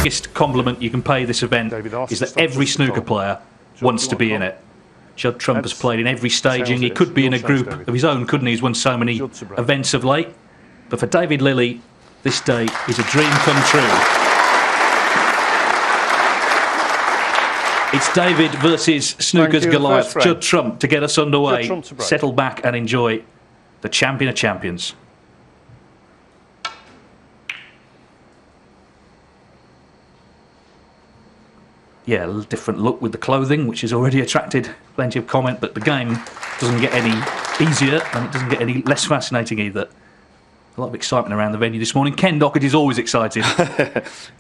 biggest compliment you can pay this event is that every snooker player wants to be in it. Judd Trump has played in every staging. He could be in a group of his own, couldn't he? He's won so many events of late. But for David Lilley, this day is a dream come true. It's David versus snooker's Goliath, Judd Trump, to get us underway. Settle back and enjoy the champion of champions. Yeah, a little different look with the clothing, which has already attracted plenty of comment, but the game doesn't get any easier and it doesn't get any less fascinating either. A lot of excitement around the venue this morning. Ken Dockett is always excited.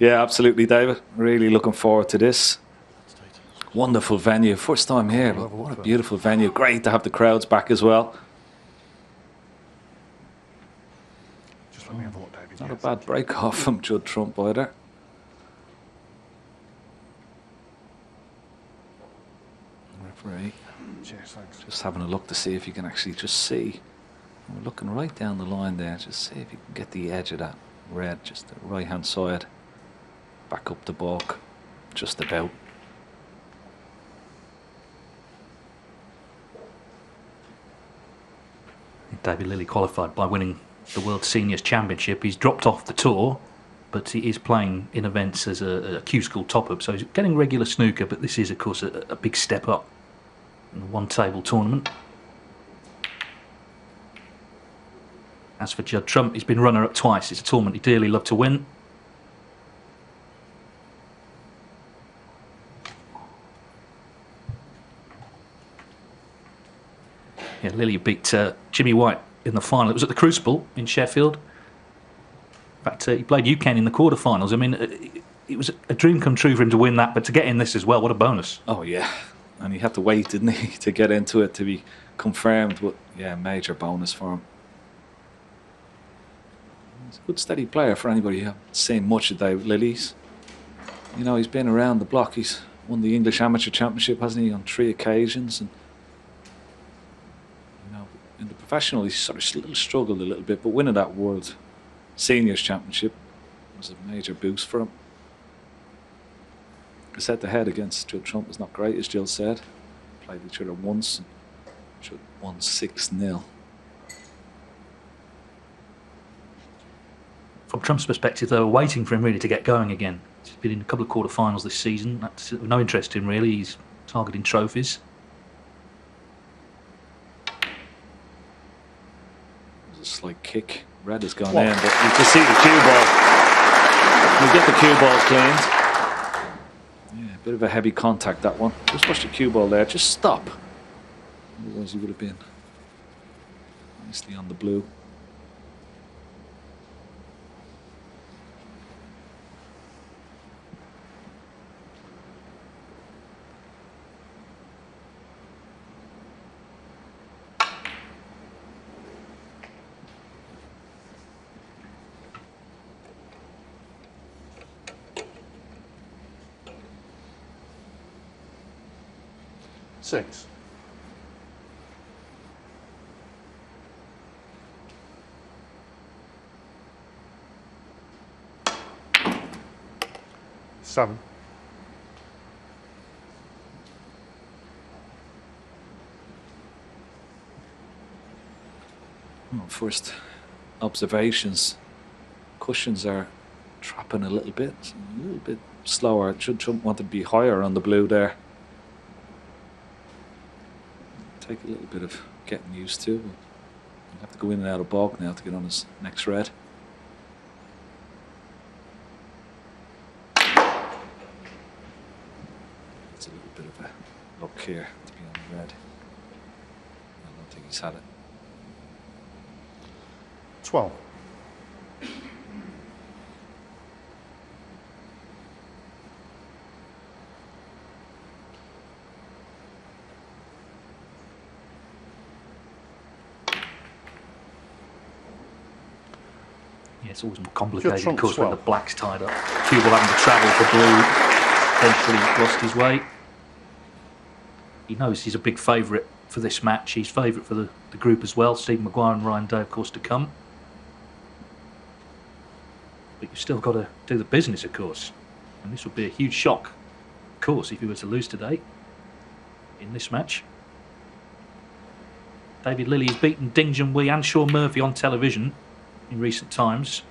Yeah, absolutely, David. Really looking forward to this. Wonderful venue. First time here, but what a beautiful venue. Great to have the crowds back as well. Just let me have a look, David. Not a bad break off from Judd Trump either. Referee. Cheers, thanks. Just having a look to see if you can actually just see. We're looking right down the line there. Just see if you can get the edge of that red, just the right hand side. Back up the balk. Just about. David Lilley qualified by winning the World Seniors Championship. He's dropped off the tour, but he is playing in events as a Q School top-up, so he's getting regular snooker, but this is, of course, a big step up in the one-table tournament. As for Judd Trump, he's been runner-up twice. It's a tournament he'd dearly love to win. Yeah, Lilley beat Jimmy White in the final. It was at the Crucible in Sheffield. In fact, he played UCAN in the quarterfinals. I mean, it was a dream come true for him to win that, but to get in this as well, what a bonus. Oh, yeah. And he had to wait, didn't he, to get into it, to be confirmed. But, yeah, major bonus for him. He's a good, steady player for anybody who hasn't seen much of David Lilley's. You know, he's been around the block. He's won the English Amateur Championship, hasn't he, on 3 occasions. And in the professional, he's sort of struggled a little bit, but winning that World Seniors Championship was a major boost for him. His head-to-head against Judd Trump was not great, as Jill said. Played each other once, and Judd won 6-0. From Trump's perspective, they were waiting for him really to get going again. He's been in a couple of quarterfinals this season. That's of no interest to him really. He's targeting trophies. A slight kick. Red has gone in, but you can see the cue ball. We get the cue ball cleaned. Yeah, a bit of a heavy contact, that one. Just watch the cue ball there. Just stop. Otherwise, he would have been nicely on the blue. Six. Seven. Well, first observations. Cushions are trapping a little bit slower. Judd Trump wanted to be higher on the blue there. Take a little bit of getting used to. He'll have to go in and out of balk now to get on his next red. It's a little bit of a look here to be on the red. I don't think he's had it. 12. Yeah, it's always more complicated, of course, when the black's tied up. Cue ball having to travel for blue, eventually lost his way. He knows he's a big favourite for this match. He's favourite for the group as well. Stephen Maguire and Ryan Day, of course, to come. But you've still got to do the business, of course. And this would be a huge shock, of course, if he were to lose today in this match. David Lilley has beaten Ding Junhui and Shaun Murphy on television in recent times.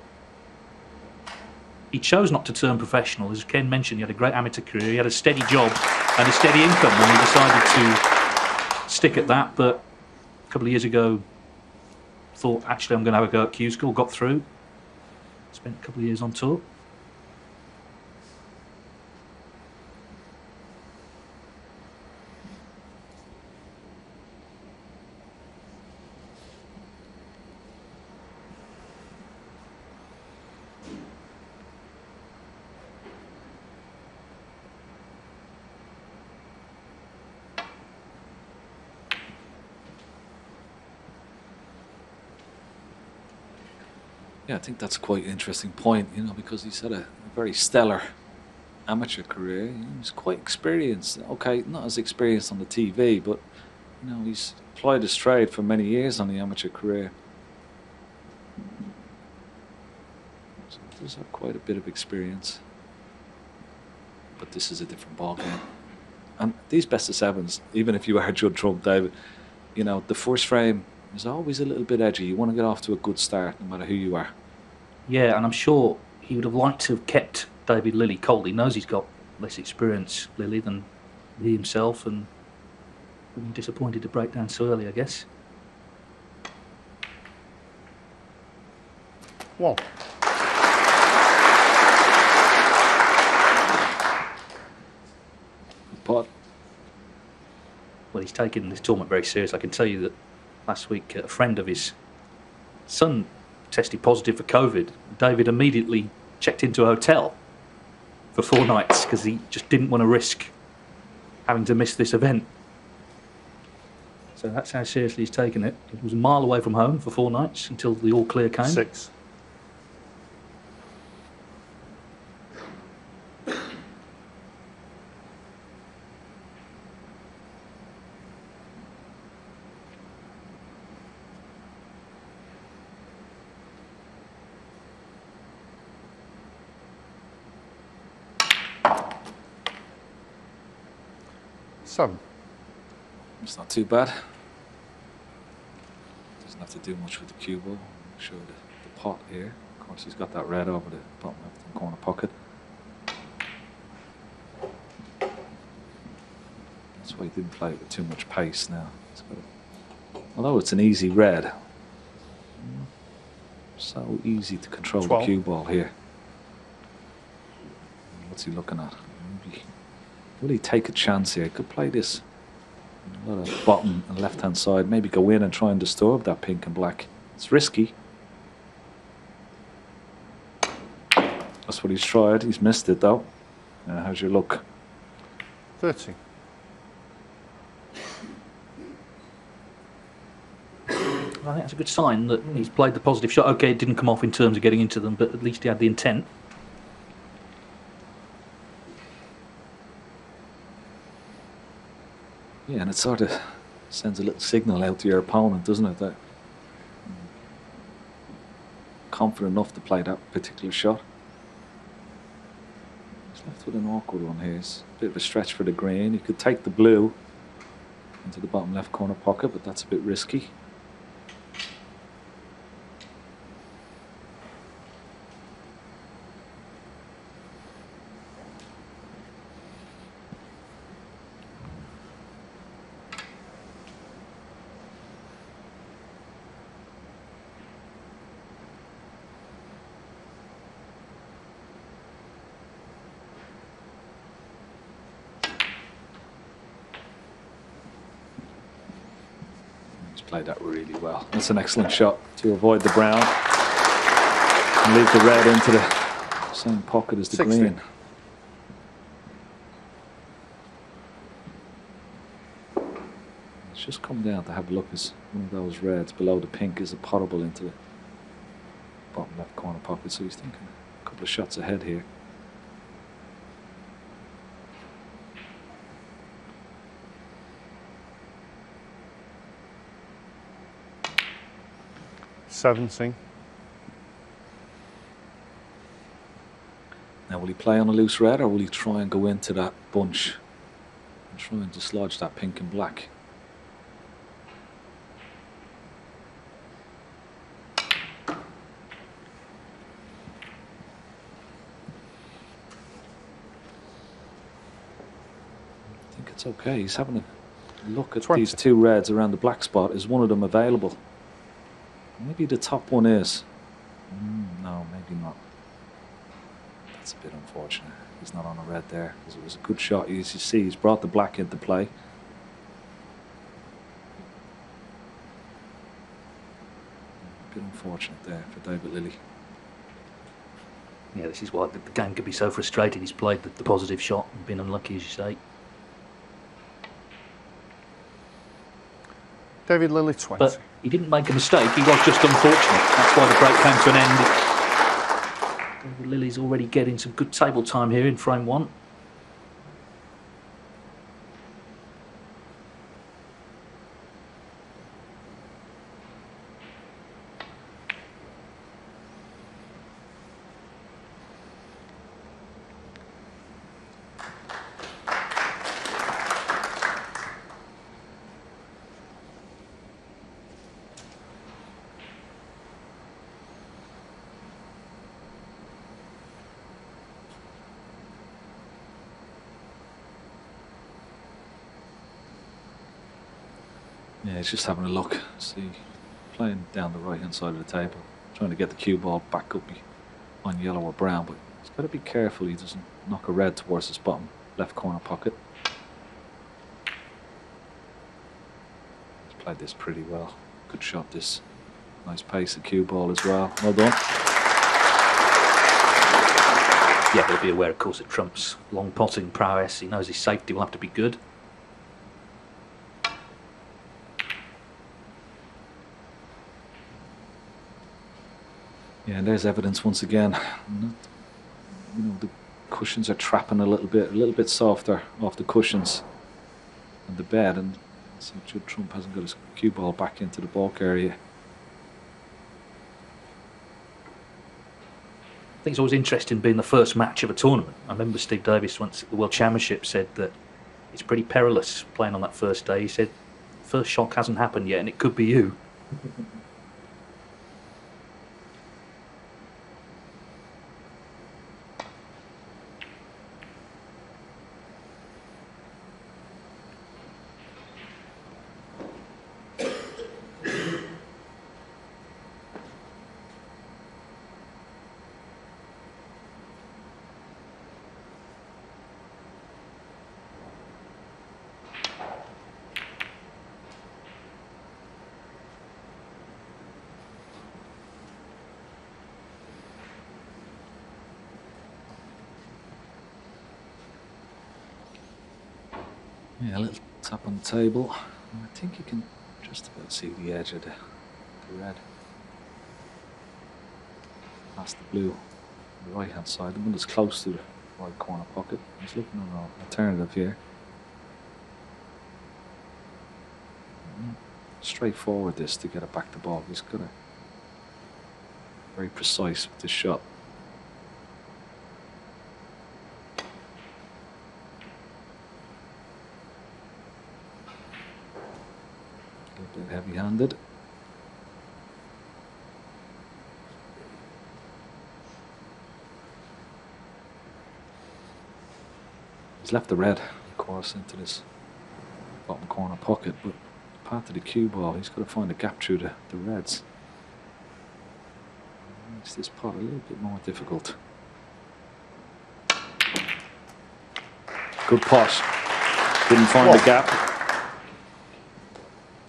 He chose not to turn professional. As Ken mentioned, he had a great amateur career. He had a steady job and a steady income, and he decided to stick at that. But a couple of years ago, thought, actually, I'm going to have a go at Q School. Got through. Spent a couple of years on tour. Yeah, I think that's quite an interesting point, you know, because he's had a very stellar amateur career. He's quite experienced. Okay, not as experienced on the TV, but, you know, he's plied his trade for many years on the amateur career. So he does have quite a bit of experience. But this is a different ballgame. And these best of sevens, even if you are Judd Trump, David, you know, the first frame is always a little bit edgy. You want to get off to a good start, no matter who you are. Yeah, and I'm sure he would have liked to have kept David Lilley cold. He knows he's got less experience, Lilley, than he himself, and I'm disappointed to break down so early, I guess. 1. But Well, he's taken this tournament very seriously. I can tell you that last week a friend of his son tested positive for COVID. David immediately checked into a hotel for 4 nights because he just didn't want to risk having to miss this event. So that's how seriously he's taken it. He was a mile away from home for 4 nights until the all clear came. 6. It's not too bad. Doesn't have to do much with the cue ball. Show the pot here. Of course, he's got that red over the bottom left corner pocket. That's why he didn't play it with too much pace now. Although it's an easy red, so easy to control 12. the cue ball here. What's he looking at? Maybe, will he take a chance here? He could play this a lot of bottom and left hand side, maybe go in and try and disturb that pink and black. It's risky. That's what he's tried. He's missed it though. How's your look? 30. I think that's a good sign that he's played the positive shot. Okay, it didn't come off in terms of getting into them, but at least he had the intent. Yeah, and it sort of sends a little signal out to your opponent, doesn't it? That confident enough to play that particular shot. He's left with an awkward one here. It's a bit of a stretch for the green. He could take the blue into the bottom left corner pocket, but that's a bit risky. Played that really well. That's an excellent shot to avoid the brown and leave the red into the same pocket as the 16. green. It's just come down to have a look as one of those reds below the pink is a potable into the bottom left corner pocket, so he's thinking a couple of shots ahead here. Seventeen. Now, will he play on a loose red, or will he try and go into that bunch and try and dislodge that pink and black? I think it's okay. He's having a look at 20. these two reds around the black spot. Is one of them available? Maybe the top one is. No, maybe not. That's a bit unfortunate. He's not on a red there, because it was a good shot. As you see, he's brought the black into play. A bit unfortunate there for David Lilley. Yeah, this is why the game could be so frustrating. He's played the positive shot and been unlucky, as you say. David Lilley, 20. But he didn't make a mistake, he was just unfortunate. That's why the break came to an end. David Lilley's already getting some good table time here in frame 1. Yeah, he's just having a look. See, playing down the right hand side of the table, trying to get the cue ball back up on yellow or brown, but he's got to be careful he doesn't knock a red towards his bottom left corner pocket. He's played this pretty well. Good shot, this. Nice pace of cue ball as well. Well done. Yeah, he'll be aware, of course, of Trump's long potting prowess. He knows his safety will have to be good. Yeah, and there's evidence once again. You know, the cushions are trapping a little bit softer off the cushions and the bed, and so Judd Trump hasn't got his cue ball back into the bulk area. I think it's always interesting being the first match of a tournament. I remember Steve Davis once at the World Championship said that it's pretty perilous playing on that first day. He said, first shock hasn't happened yet and it could be you. Yeah, a little tap on the table. I think you can just about see the edge of the red. Past the blue on the right hand side, the one that's close to the right corner pocket. He's looking at an alternative here. Straightforward this to get it back to ball. He's got to very precise with this shot. A bit heavy-handed. He's left the red, of course, into this bottom corner pocket, but part of the cue ball, he's got to find a gap through the reds. Makes this pot a little bit more difficult. Good pot. Didn't find the gap.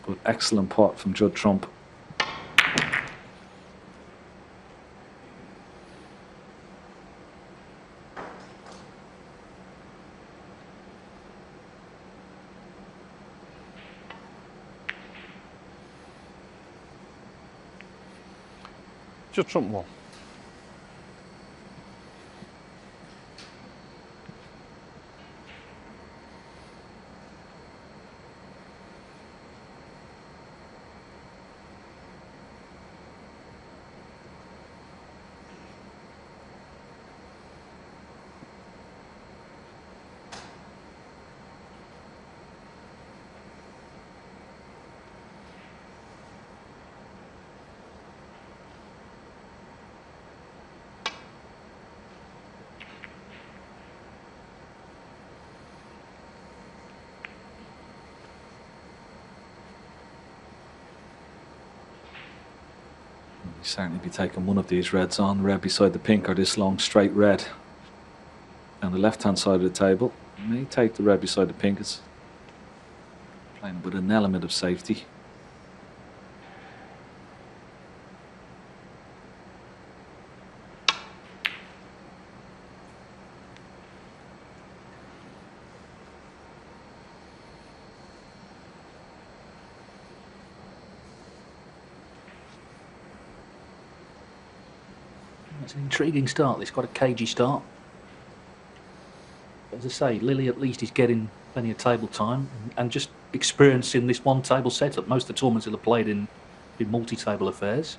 But excellent pot from Judd Trump. Judd Trump 1. He'll certainly be taking one of these reds on. Red beside the pink, or this long straight red on the left-hand side of the table. He may take the red beside the pink. It's playing with an element of safety. It's an intriguing start. It's quite a cagey start. But as I say, Lilley at least is getting plenty of table time and just experiencing this one table setup. Most of the tournaments he'll have played in multi-table affairs.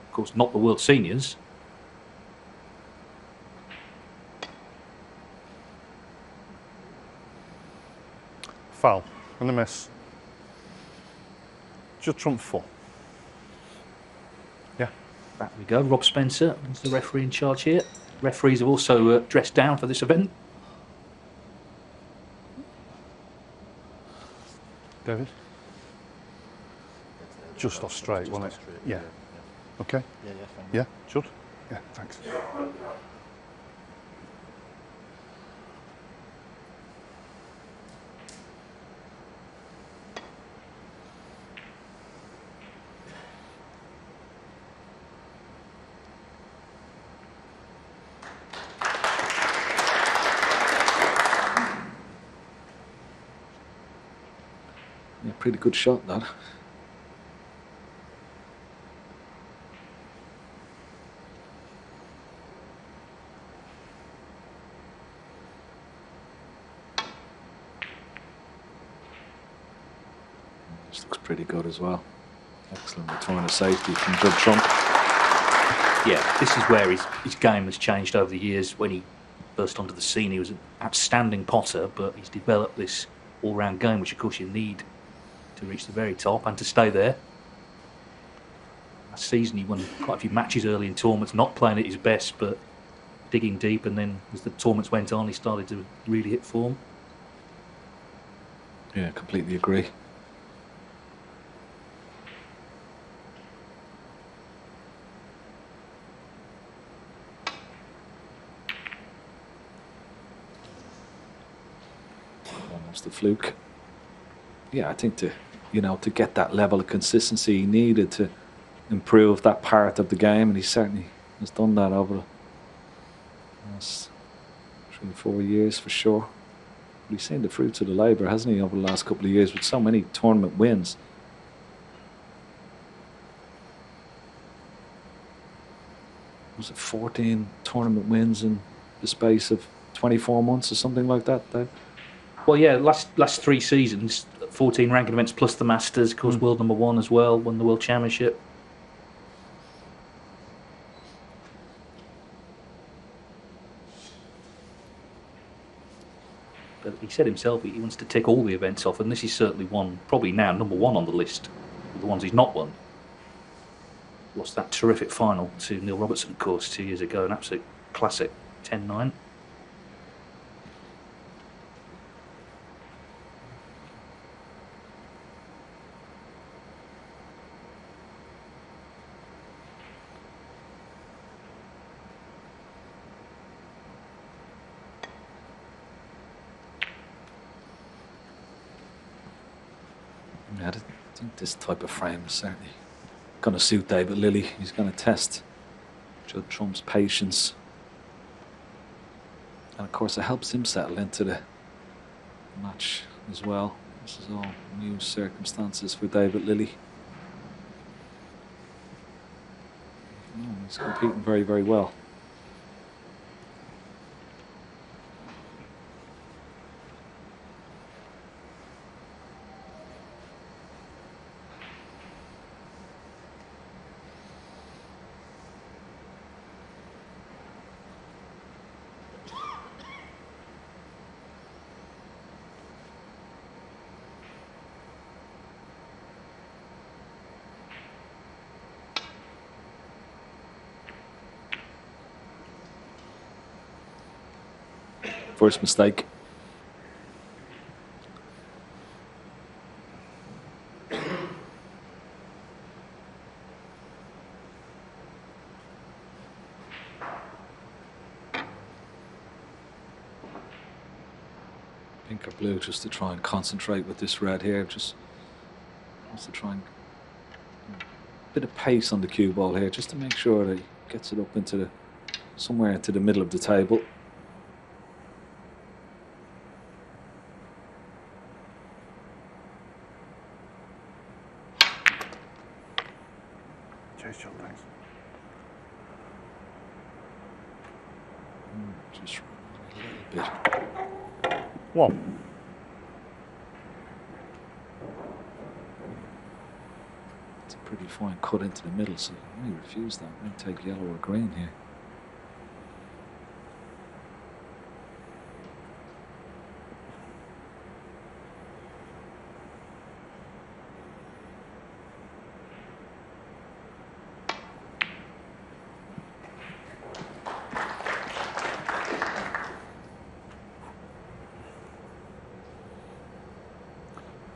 Of course, not the World Seniors. Foul. And a miss. Judd trump 4. Yeah. Back we go. Rob Spencer is the referee in charge here. Referees have also dressed down for this event. David? Just off straight, wasn't it? Yeah. Okay. Yeah, fine. Yeah, Judd? Yeah, thanks. Yeah, pretty good shot, that. This looks pretty good as well. Excellent return of safety from Judd Trump. Yeah, this is where his game has changed over the years. When he burst onto the scene, he was an outstanding potter, but he's developed this all-round game, which of course you need to reach the very top and to stay there. Last season he won quite a few matches early in tournaments, not playing at his best, but digging deep, and then as the tournaments went on, he started to really hit form. Yeah, completely agree. Almost a fluke. Yeah, I think to get that level of consistency he needed to improve that part of the game, and he certainly has done that over the last 3 or 4 years for sure. But he's seen the fruits of the labour, hasn't he, over the last couple of years with so many tournament wins. Was it 14 tournament wins in the space of 24 months or something like that, Dave? Well, yeah, last 3 seasons, 14 ranking events plus the Masters, of course, world #1 as well, won the World Championship. But he said himself he wants to tick all the events off, and this is certainly one, probably now #1 on the list of the ones he's not won. Lost that terrific final to Neil Robertson, of course, 2 years ago, an absolute classic, 10-9. I think this type of frame is certainly going to suit David Lilley. He's going to test Judd Trump's patience. And of course it helps him settle into the match as well. This is all new circumstances for David Lilley. Oh, he's competing very, very well. First mistake. pink or blue, just to try and concentrate with this red here. Just wants to try and a bit of pace on the cue ball here, just to make sure that he gets it up into the somewhere into the middle of the table. Cheers, John, thanks. Just a little bit. One. It's a pretty fine cut into the middle, so I may refuse that. I may take yellow or green here.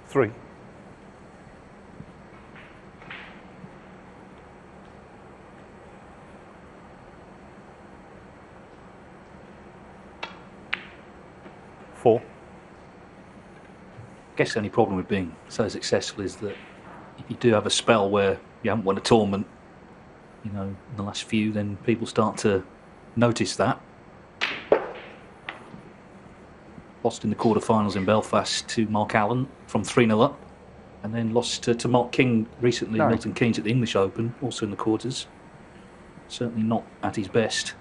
Three. Four. I guess the only problem with being so successful is that if you do have a spell where you haven't won a tournament, you know, in the last few, then people start to notice that. Lost in the quarterfinals in Belfast to Mark Allen from 3-0 up, and then lost to Mark King recently, Milton Keynes at the English Open, also in the quarters. Certainly not at his best.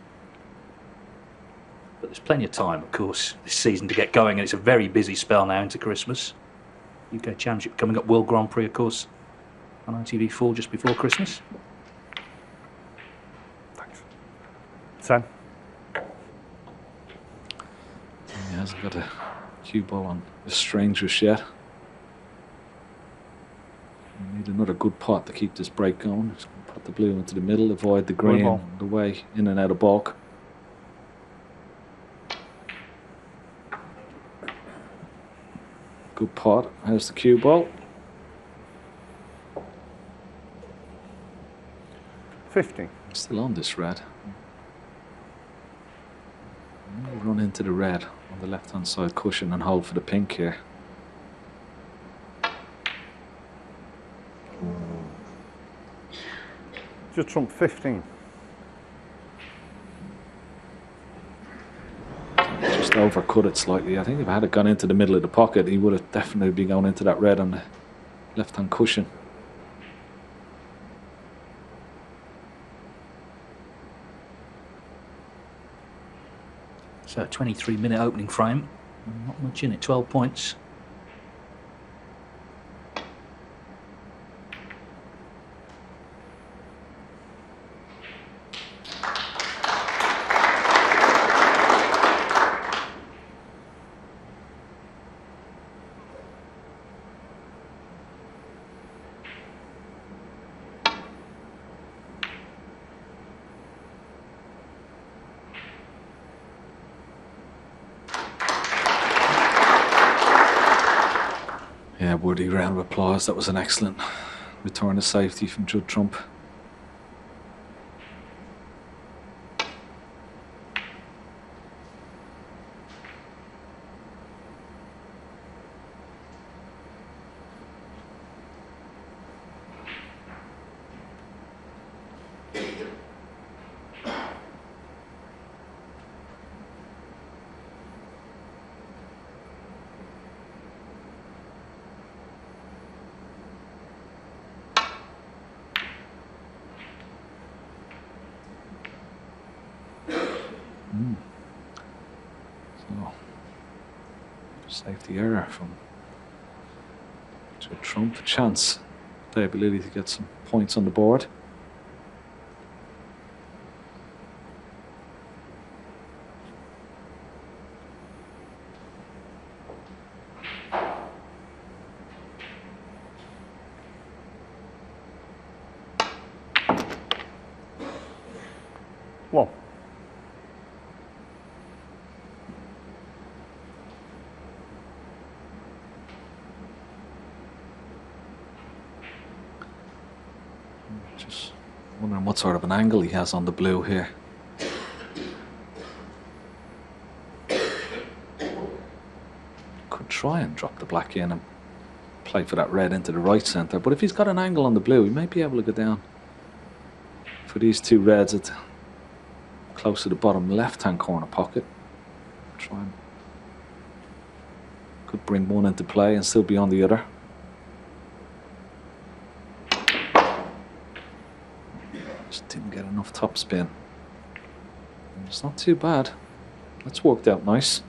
But there's plenty of time, of course, this season to get going, and it's a very busy spell now into Christmas. UK Championship coming up, World Grand Prix, of course, on ITV4 just before Christmas. Thanks. 10. He hasn't got a cue ball on the strangers yet. We need another good pot to keep this break going. Just put the blue into the middle, avoid the green on the way in and out of balk. Good pot. How's the cue ball? 50. Still on this red. Run into the red on the left hand side cushion and hold for the pink here. Just trump 15. Just overcut it slightly. I think if I had it gone into the middle of the pocket, he would have definitely been going into that red on the left hand cushion. So 23-minute opening frame, not much in it, 12 points. Yeah, worthy round of applause. That was an excellent return of safety from Judd Trump. So, safety error from Judd Trump. A chance, David Lilley, to get some points on the board. One. Just wondering what sort of an angle he has on the blue here. try and drop the black in and play for that red into the right centre. But if he's got an angle on the blue, he might be able to go down for these two reds at close to the bottom left-hand corner pocket. Try and could bring one into play and still be on the other. Just didn't get enough top spin. It's not too bad. That's worked out nice.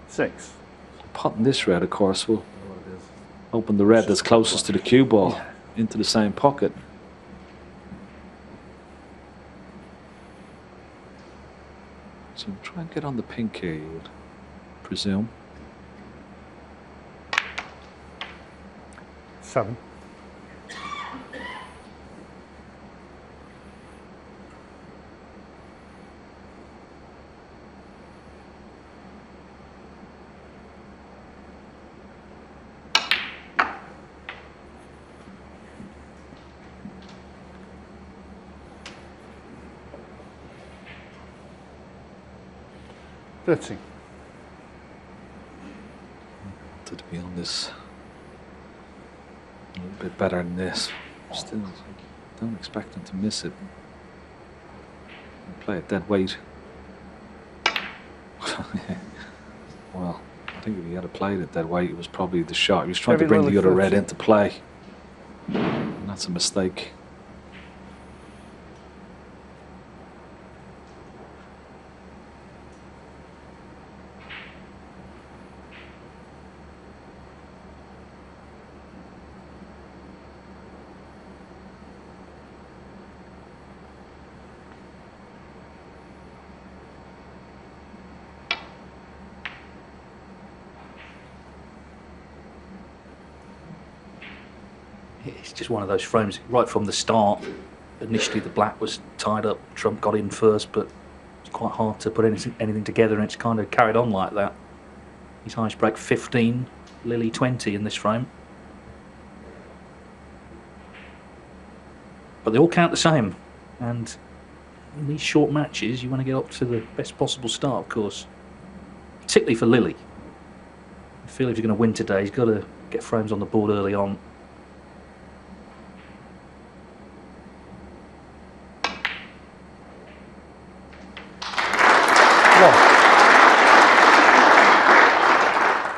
6. Potting this red, of course, will open the red that's closest to the cue ball into the same pocket. So we'll try and get on the pink here, you would presume. 7. To be on this a little bit better than this. Still don't expect him to miss it. Play it dead weight. Well, I think if he had played it dead weight, it was probably the shot. He was trying to bring the other red into play. And that's a mistake. It's just one of those frames right from the start. Initially the black was tied up, Trump got in first, but it's quite hard to put anything together, and it's kind of carried on like that. His highest break 15, Lilley 20 in this frame. But they all count the same, and in these short matches you want to get up to the best possible start, of course. Particularly for Lilley. I feel if you're going to win today, he's got to get frames on the board early on.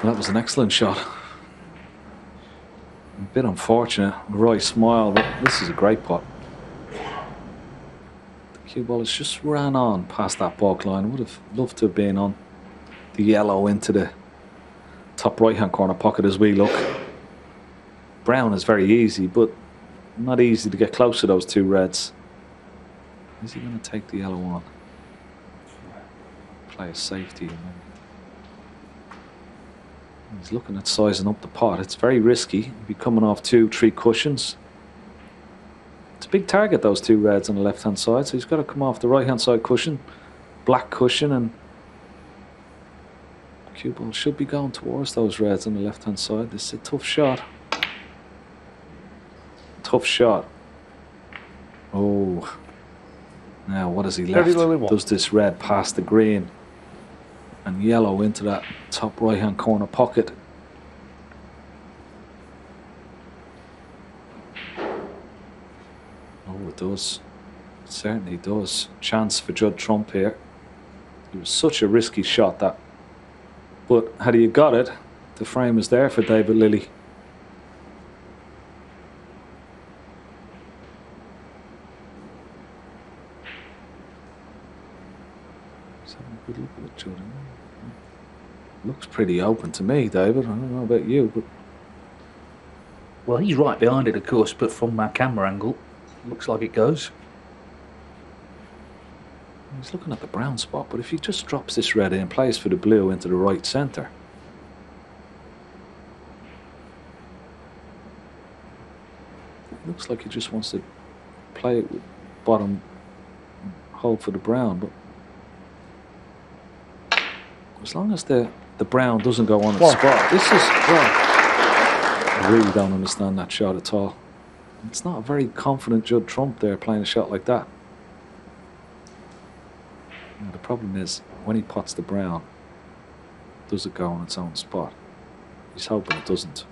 Well, that was an excellent shot. A bit unfortunate. Roy smiled, but this is a great putt. The cue ball has just ran on past that balk line. Would have loved to have been on the yellow into the top right-hand corner pocket as we look. Brown is very easy, but not easy to get close to those two reds. Is he going to take the yellow on? Play a safety. He's looking at sizing up the pot. It's very risky. He'll be coming off 2-3 cushions. It's a big target, those two reds on the left-hand side, so he's got to come off the right-hand side cushion, black cushion, and cue ball should be going towards those reds on the left-hand side. This is a tough shot. Tough shot. Oh. Now, what has he left? Does this red pass the green and yellow into that top right-hand corner pocket? Oh, it does. It certainly does. Chance for Judd Trump here. It was such a risky shot, that. But had he got it, the frame is there for David Lilley. Let's have a good look at it, Judd. Looks pretty open to me, David. I don't know about you, but... Well, he's right behind it, of course, but from our camera angle, looks like it goes. He's looking at the brown spot, but if he just drops this red in, plays for the blue into the right centre. It looks like he just wants to play it with bottom, hold for the brown, but as long as the brown doesn't go on its spot, this is, well, I really don't understand that shot at all. It's not a very confident Judd Trump there playing a shot like that. Now, the problem is when he pots the brown, Does it go on its own spot? He's hoping it doesn't.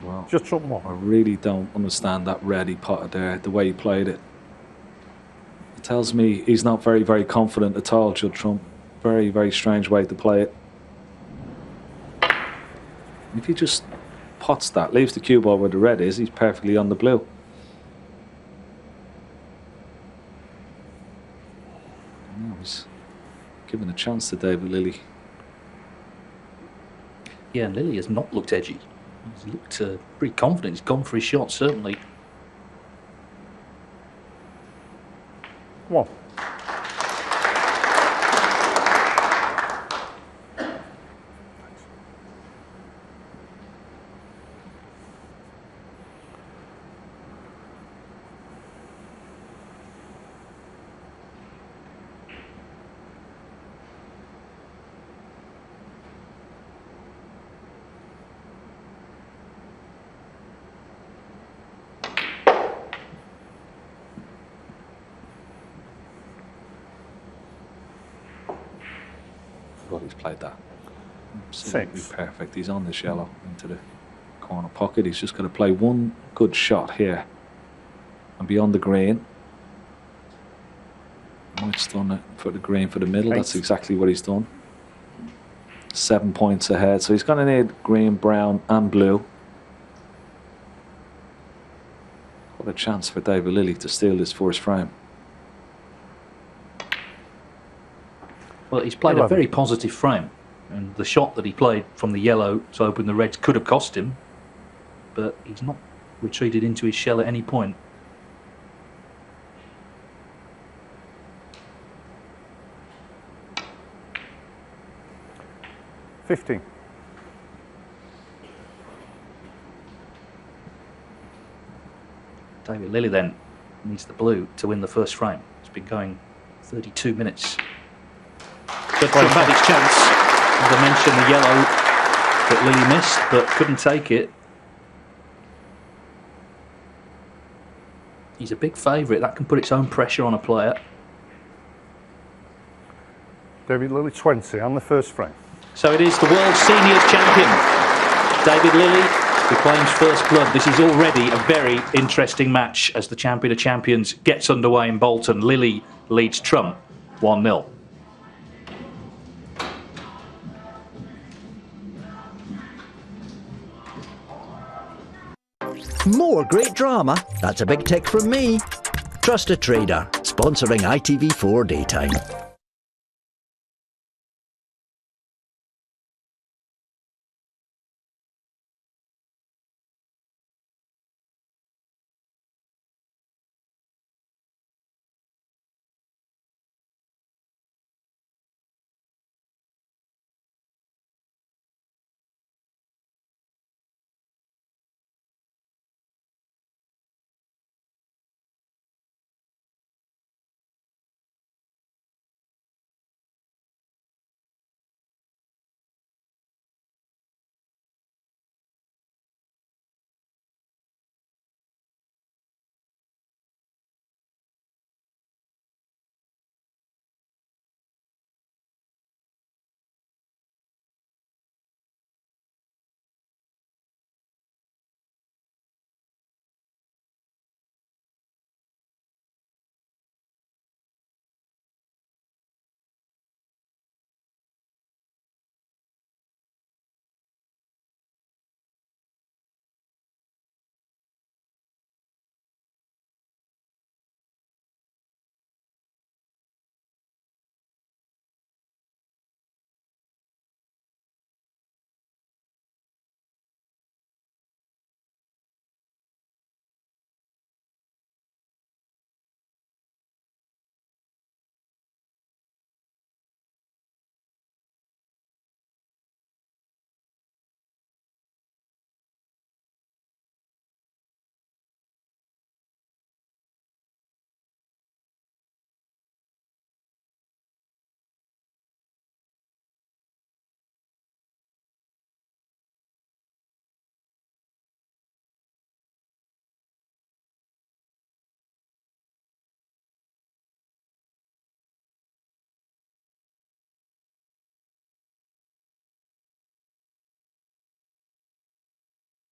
Well, Just trump I one. really don't understand that red he potted there, the way he played it. It tells me he's not very, very confident at all, Judd Trump. Very, very strange way to play it. If he just pots that, leaves the cue ball where the red is, he's perfectly on the blue. Now he's given a chance to David Lilley. Yeah, and Lilley has not looked edgy. He's looked pretty confident. He's gone for his shot, certainly. One. Well, he's played that. Absolutely 6. perfect. He's on this yellow into the corner pocket. He's just got to play one good shot here and beyond the green. Mike's done it for the green for the middle. 8. That's exactly what he's done. 7 points ahead. So he's going to need green, brown, and blue. What a chance for David Lilley to steal this first frame. Well, he's played 11. a very positive frame, and the shot that he played from the yellow to open the reds could have cost him, but he's not retreated into his shell at any point. $15. David Lilley then needs the blue to win the first frame. It's been going 32 minutes. But Trump had his chance. As I mentioned, the yellow that Lilley missed, but couldn't take it. He's a big favourite. That can put its own pressure on a player. David Lilley 20 on the first frame. So it is the world seniors champion, David Lilley, who claims first blood. This is already a very interesting match as the champion of champions gets underway in Bolton. Lilley leads Trump 1-0. More great drama? That's a big tick from me. Trust a Trader, sponsoring ITV4 Daytime.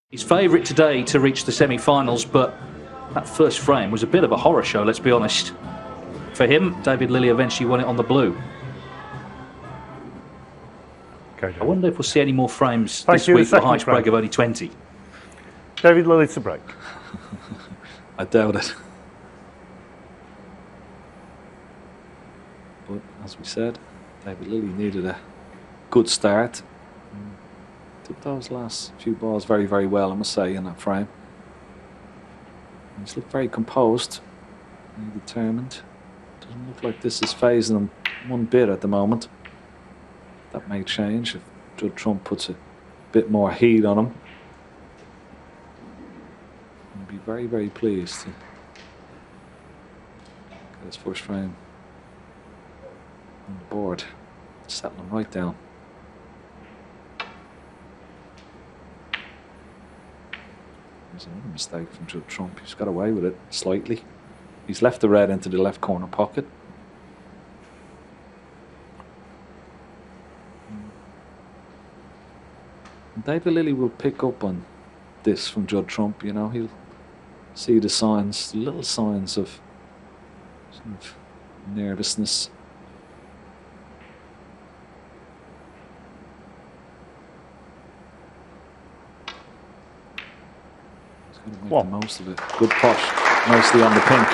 His favourite today to reach the semi-finals, but that first frame was a bit of a horror show, let's be honest. For him, David Lilley eventually won it on the blue. Okay, I wonder if we'll see any more frames this week for a highest break of only 20. David Lilley to break. I doubt it. But as we said, David Lilley needed a good start. Took those last few balls very, very well, I must say, in that frame. He's looked very composed, very determined. Doesn't look like this is phasing him one bit at the moment. That may change if Judd Trump puts a bit more heat on him. He'll be very, very pleased to get his first frame on the board, settle him right down. There's another mistake from Judd Trump. He's got away with it slightly. He's left the red into the left corner pocket. And David Lilley will pick up on this from Judd Trump. You know, he'll see the signs, little signs of sort of nervousness. Make the most of it. Good push, nicely on the pink.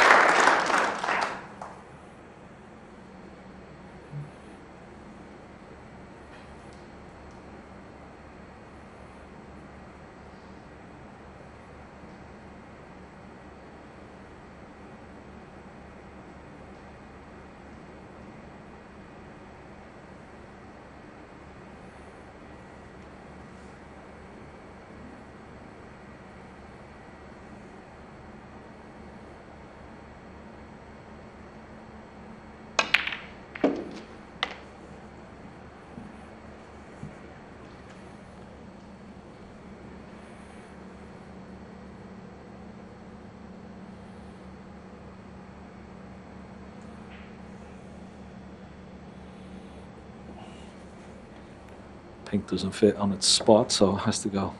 Pink doesn't fit on its spot, so it has to go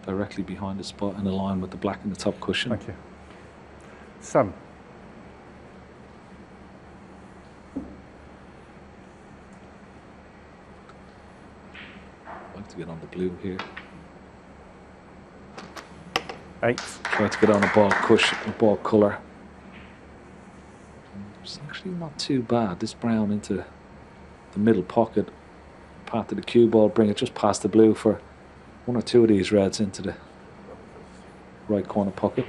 directly behind the spot and align with the black in the top cushion. Thank you. Sam. I'd like to get on the blue here. 8. Try to get on a ball cushion, a ball colour. It's actually not too bad. This brown into the middle pocket. Part of the cue ball, bring it just past the blue for one or two of these reds into the right corner pocket.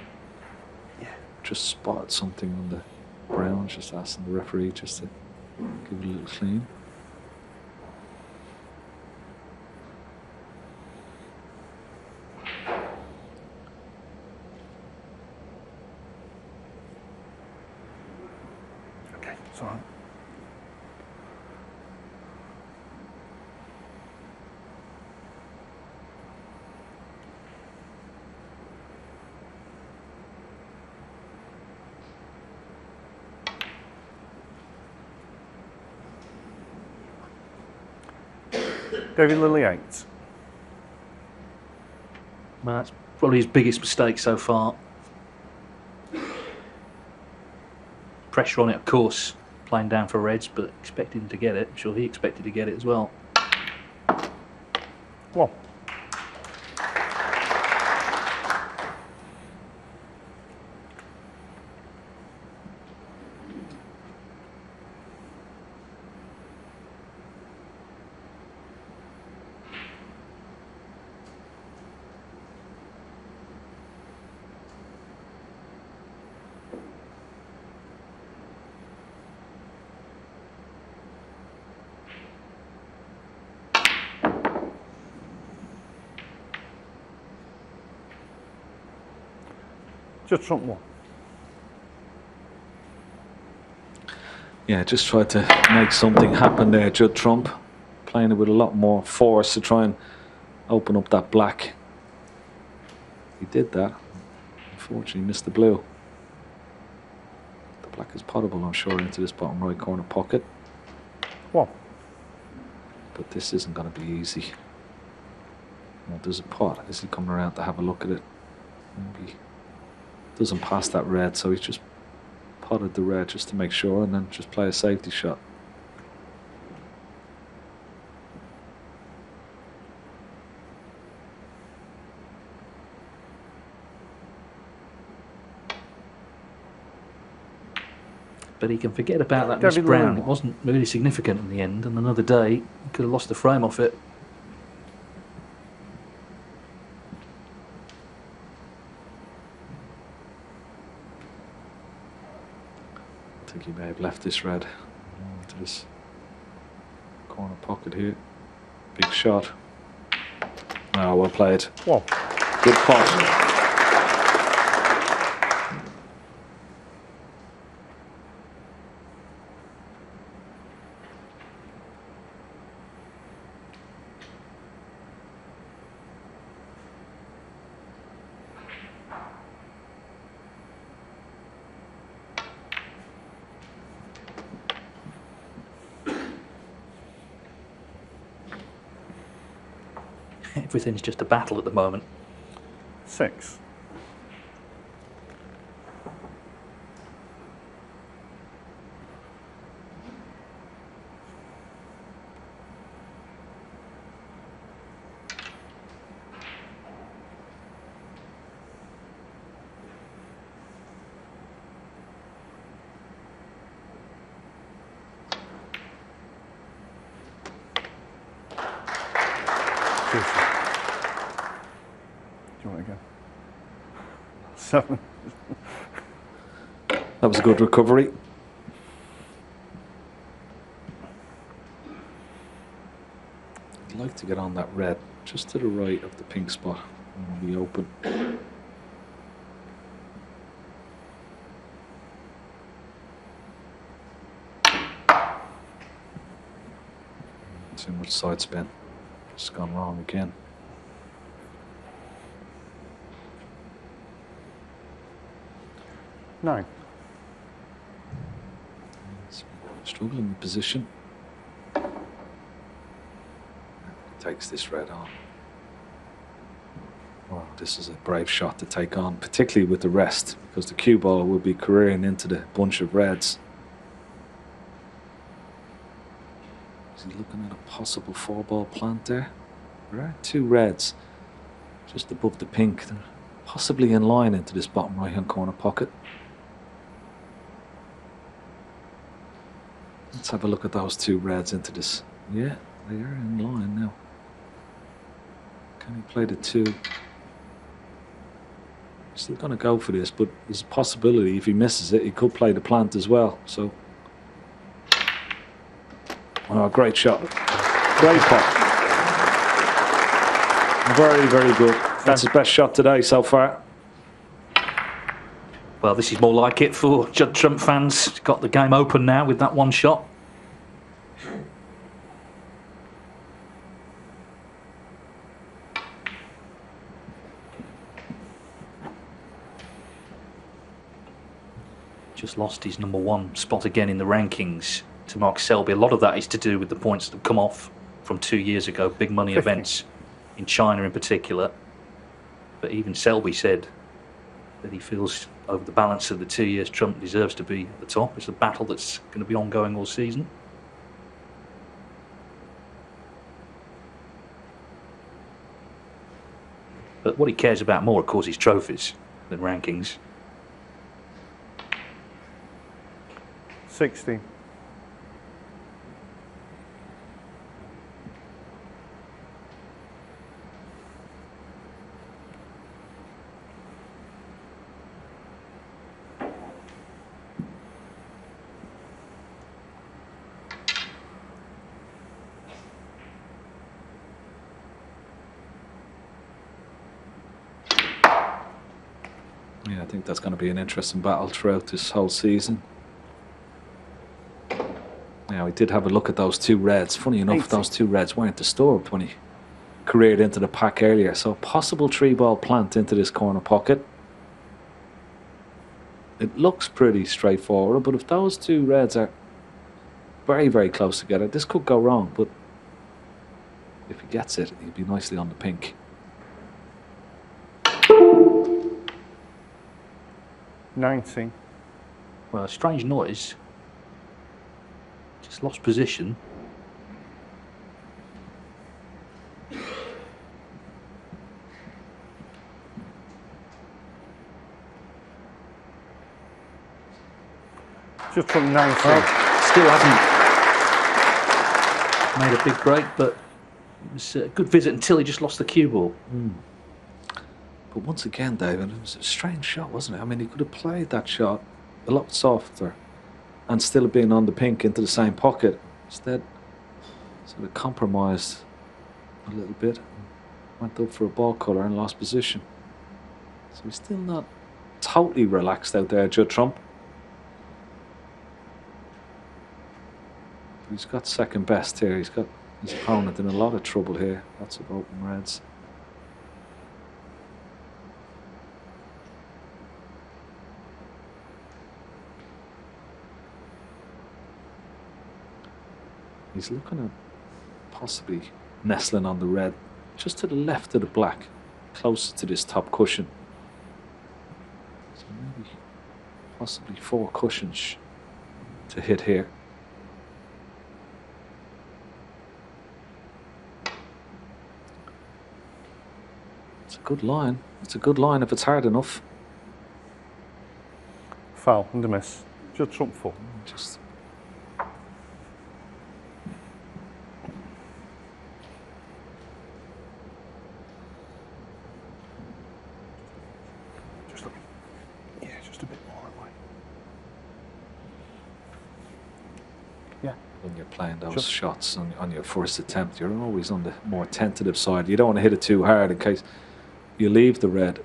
Yeah. Just spot something on the brown, just asking the referee just to give it a little clean. Okay, it's all right. David Lilley 8. Well, that's probably his biggest mistake so far. Pressure on it, of course, playing down for reds, but expecting him to get it. I'm sure he expected to get it as well. Well. Judd Trump 1. Yeah, just tried to make something happen there, Judd Trump. Playing it with a lot more force to try and open up that black. He did that. Unfortunately, missed the blue. The black is potable, I'm sure, into this bottom right corner pocket. What? But this isn't going to be easy. Well, there's a pot. Is he coming around to have a look at it? Maybe doesn't pass that red, so he's just potted the red just to make sure, and then just play a safety shot. But he can forget about that miss brown. It wasn't really significant in the end, and another day he could have lost the frame off it. I think he may have left this red into this corner pocket here. Big shot. Oh, well played. Whoa. Good pot. Everything's just a battle at the moment. 6. Do you want to go? 7. That was a good recovery. I'd like to get on that red just to the right of the pink spot and be open. Too much side spin. It's gone wrong again. No. Struggling with position. Takes this red on. Wow, this is a brave shot to take on, particularly with the rest, because the cue ball will be careering into the bunch of reds. Is he looking at a possible 4-ball plant there? There are 2 reds just above the pink. They're possibly in line into this bottom right-hand corner pocket. Let's have a look at those 2 reds into this. Yeah, they are in line now. Can he play the 2? He's still going to go for this, but there's a possibility if he misses it, he could play the plant as well. So, oh, great shot. Great pot. Very, very good. That's his best shot today so far. Well, this is more like it for Judd Trump fans. Got the game open now with that one shot. Just lost his #1 spot again in the rankings to Mark Selby. A lot of that is to do with the points that have come off from 2 years ago, big money events in China in particular. But even Selby said that he feels over the balance of the 2 years Trump deserves to be at the top. It's a battle that's going to be ongoing all season. But what he cares about more, of course, is trophies than rankings. 60. Yeah, I think that's going to be an interesting battle throughout this whole season. Now, he did have a look at those 2 reds. Funny enough, 80. those 2 reds weren't disturbed when he careered into the pack earlier. So, possible 3-ball plant into this corner pocket. It looks pretty straightforward, but if those 2 reds are very, very close together, this could go wrong. But if he gets it, he'd be nicely on the pink. 19. Well, a strange noise. Just lost position. Just from 19. Well, still hasn't made a big break, but it was a good visit until he just lost the cue ball. But once again, David, it was a strange shot, wasn't it? I mean, he could have played that shot a lot softer and still have been on the pink into the same pocket. Instead, sort of compromised a little bit. Went up for a ball colour and lost position. So he's still not totally relaxed out there, Judd Trump. He's got second best here. He's got his opponent in a lot of trouble here. Lots of open reds. He's looking at possibly nestling on the red, just to the left of the black, closer to this top cushion. So maybe possibly 4 cushions to hit here. It's a good line. It's a good line if it's hard enough. Foul and a miss. Judd Trump 4. Just Just a bit more that way. Yeah. when you're playing those shots on your first attempt, you're always on the more tentative side. You don't want to hit it too hard in case you leave the red.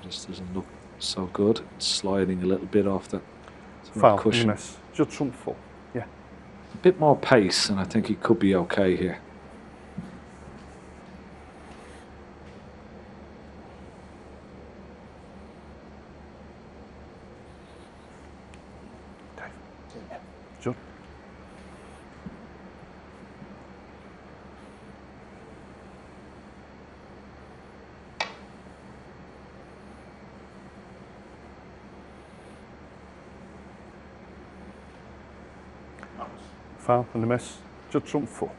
Just doesn't look so good. It's sliding a little bit off the Foul, cushion. miss. Judd Trump 4. Yeah. A bit more pace, and I think he could be okay here. Judd. Foul and a miss. Judd Trump 4.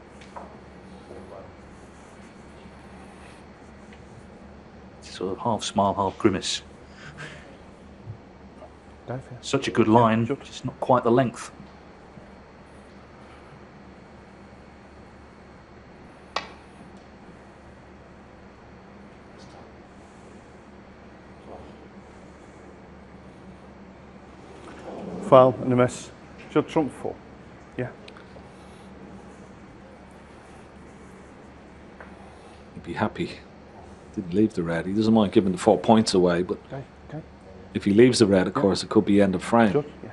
Sort of half smile, half grimace. Dave, yeah. Such a good line, Judd. just not quite the length. Foul and a miss. Judd Trump 4. Yeah. He'd be happy. Didn't leave the red. He doesn't mind giving the 4 points away, but Okay. Okay. if he leaves the red, of course, it could be end of frame. Judd. Yeah.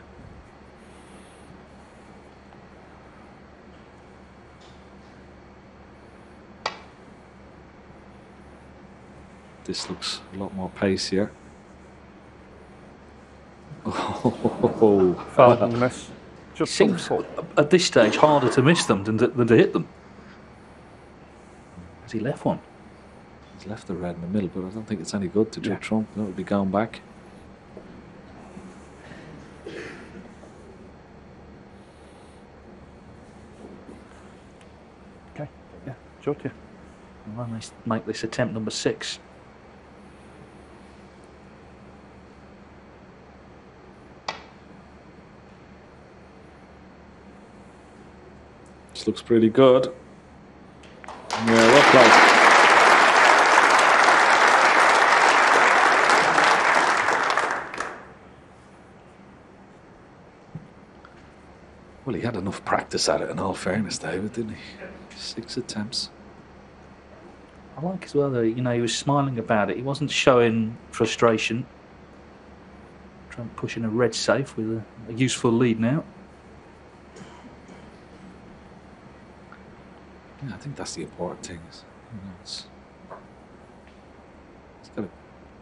This looks a lot more pace here. Oh, Foul and a miss. Judd Trump Seems 4. at this stage harder to miss them than to hit them. Has he left one? he's left the red in the middle, but I don't think it's any good to Judd Yeah. Trump. That would be going back. Okay. Yeah. Judd. Yeah. Well, they make this attempt number 6. This looks pretty good. Yeah, well played. Well, he had enough practice at it, in all fairness, David, didn't he? 6 attempts. I like as well, though, you know, he was smiling about it. He wasn't showing frustration. Trump pushing a red safe with a useful lead now. Yeah, I think that's the important thing. He's got to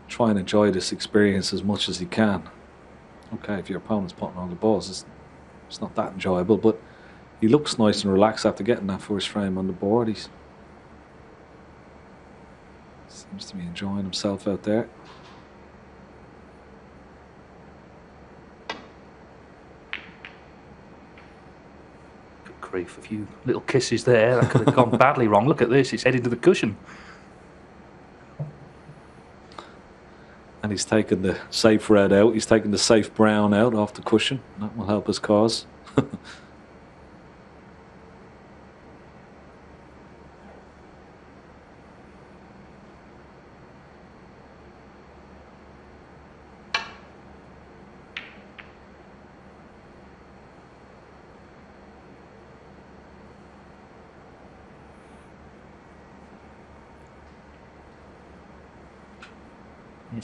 try and enjoy this experience as much as he can. Okay, if your opponent's putting on the balls, it's not that enjoyable, but he looks nice and relaxed after getting that first frame on the board. Seems to be enjoying himself out there. Good grief, a few little kisses there. That could have gone badly wrong. Look at this, it's heading to the cushion. And he's taken the safe red out. He's taken the safe brown out off the cushion. That will help his cause.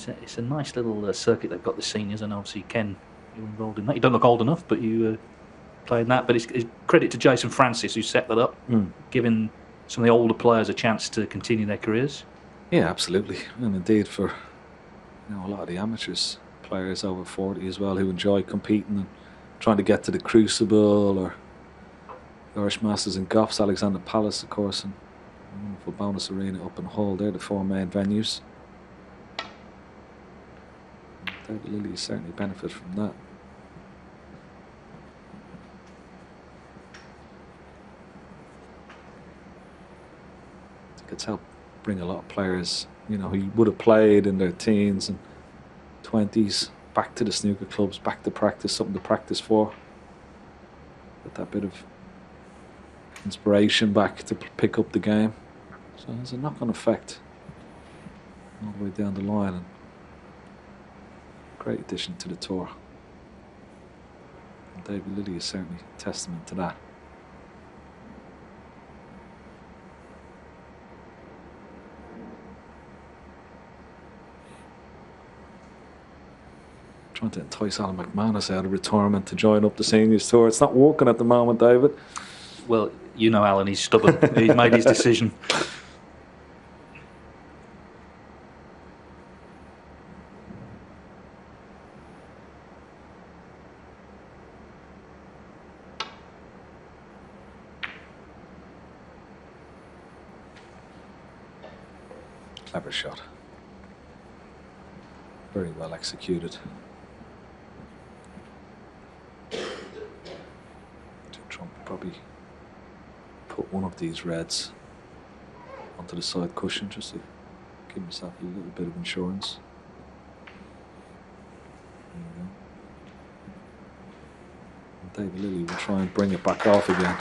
It's a nice little circuit they've got, the seniors, and obviously Ken, you're involved in that. You don't look old enough, but you played in that. But it's credit to Jason Francis who set that up, giving some of the older players a chance to continue their careers. Yeah, absolutely. And indeed for a lot of the amateurs, players over 40 as well, who enjoy competing and trying to get to the Crucible or the Irish Masters in Goffs, Alexander Palace, of course, and wonderful Bonus Arena up in Hull. They're the 4 main venues. David Lilley has certainly benefited from that. I think it's helped bring a lot of players, who would have played in their teens and 20s back to the snooker clubs, back to practice, something to practice for. Get that bit of inspiration back to pick up the game. So there's a knock-on effect all the way down the line. And great addition to the tour. And David Lilley is certainly a testament to that. Trying to entice Alan McManus out of retirement to join up the seniors tour. It's not working at the moment, David. Well, you know Alan, he's stubborn. He's made his decision. Clever shot. Very well executed. Trump probably put one of these reds onto the side cushion just to give himself a little bit of insurance. There we go. And David Lilley will try and bring it back off again.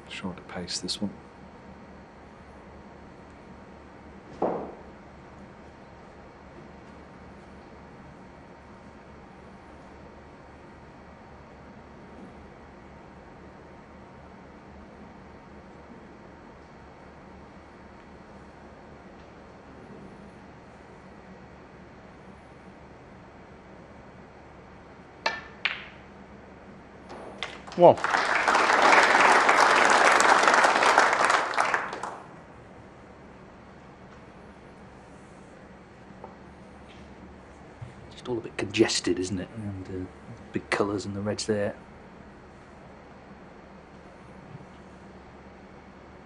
Shorter pace, this one. One. Just all a bit congested, isn't it? And big colours and the reds there.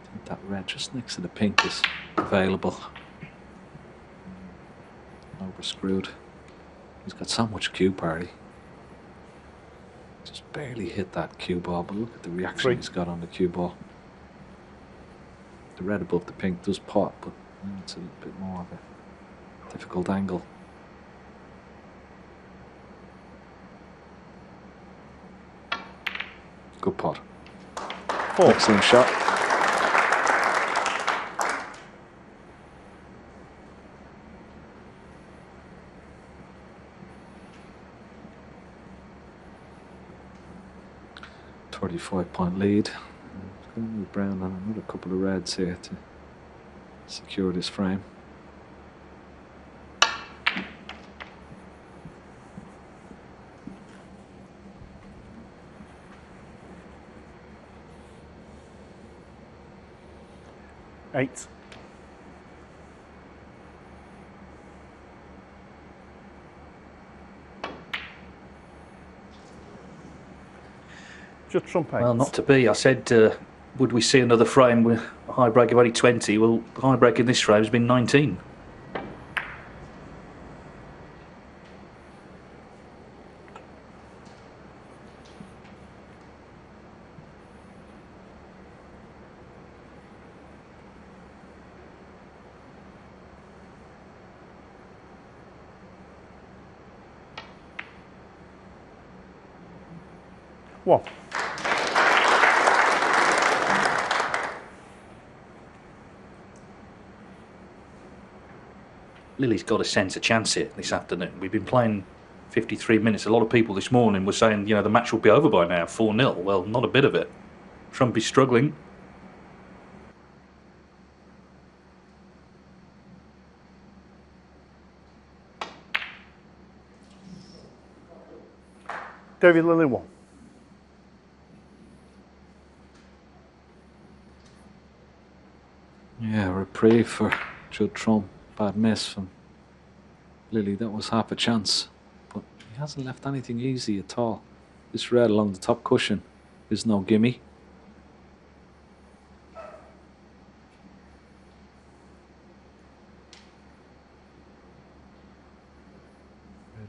I think that red just next to the pink is available. Overscrewed. He's got so much cue party. Just barely hit that cue ball, but look at the reaction he's got on the cue ball. The red above the pink does pop, but it's a little bit more of a difficult angle. Good pot. Excellent shot. .5 lead. Going with brown and another couple of reds here to secure this frame. 8. Judd trump 8. Well, not to be. I said, would we see another frame with a high break of only 20? Well, the high break in this frame has been 19. One. Lilley's got a sense of chance here this afternoon. We've been playing 53 minutes. A lot of people this morning were saying, you know, the match will be over by now, 4-0. Well, not a bit of it. Trump is struggling. David Lilley 1. Yeah, reprieve for Judd Trump. Bad miss from Lilley. That was half a chance. But he hasn't left anything easy at all. This red along the top cushion is no gimme. Right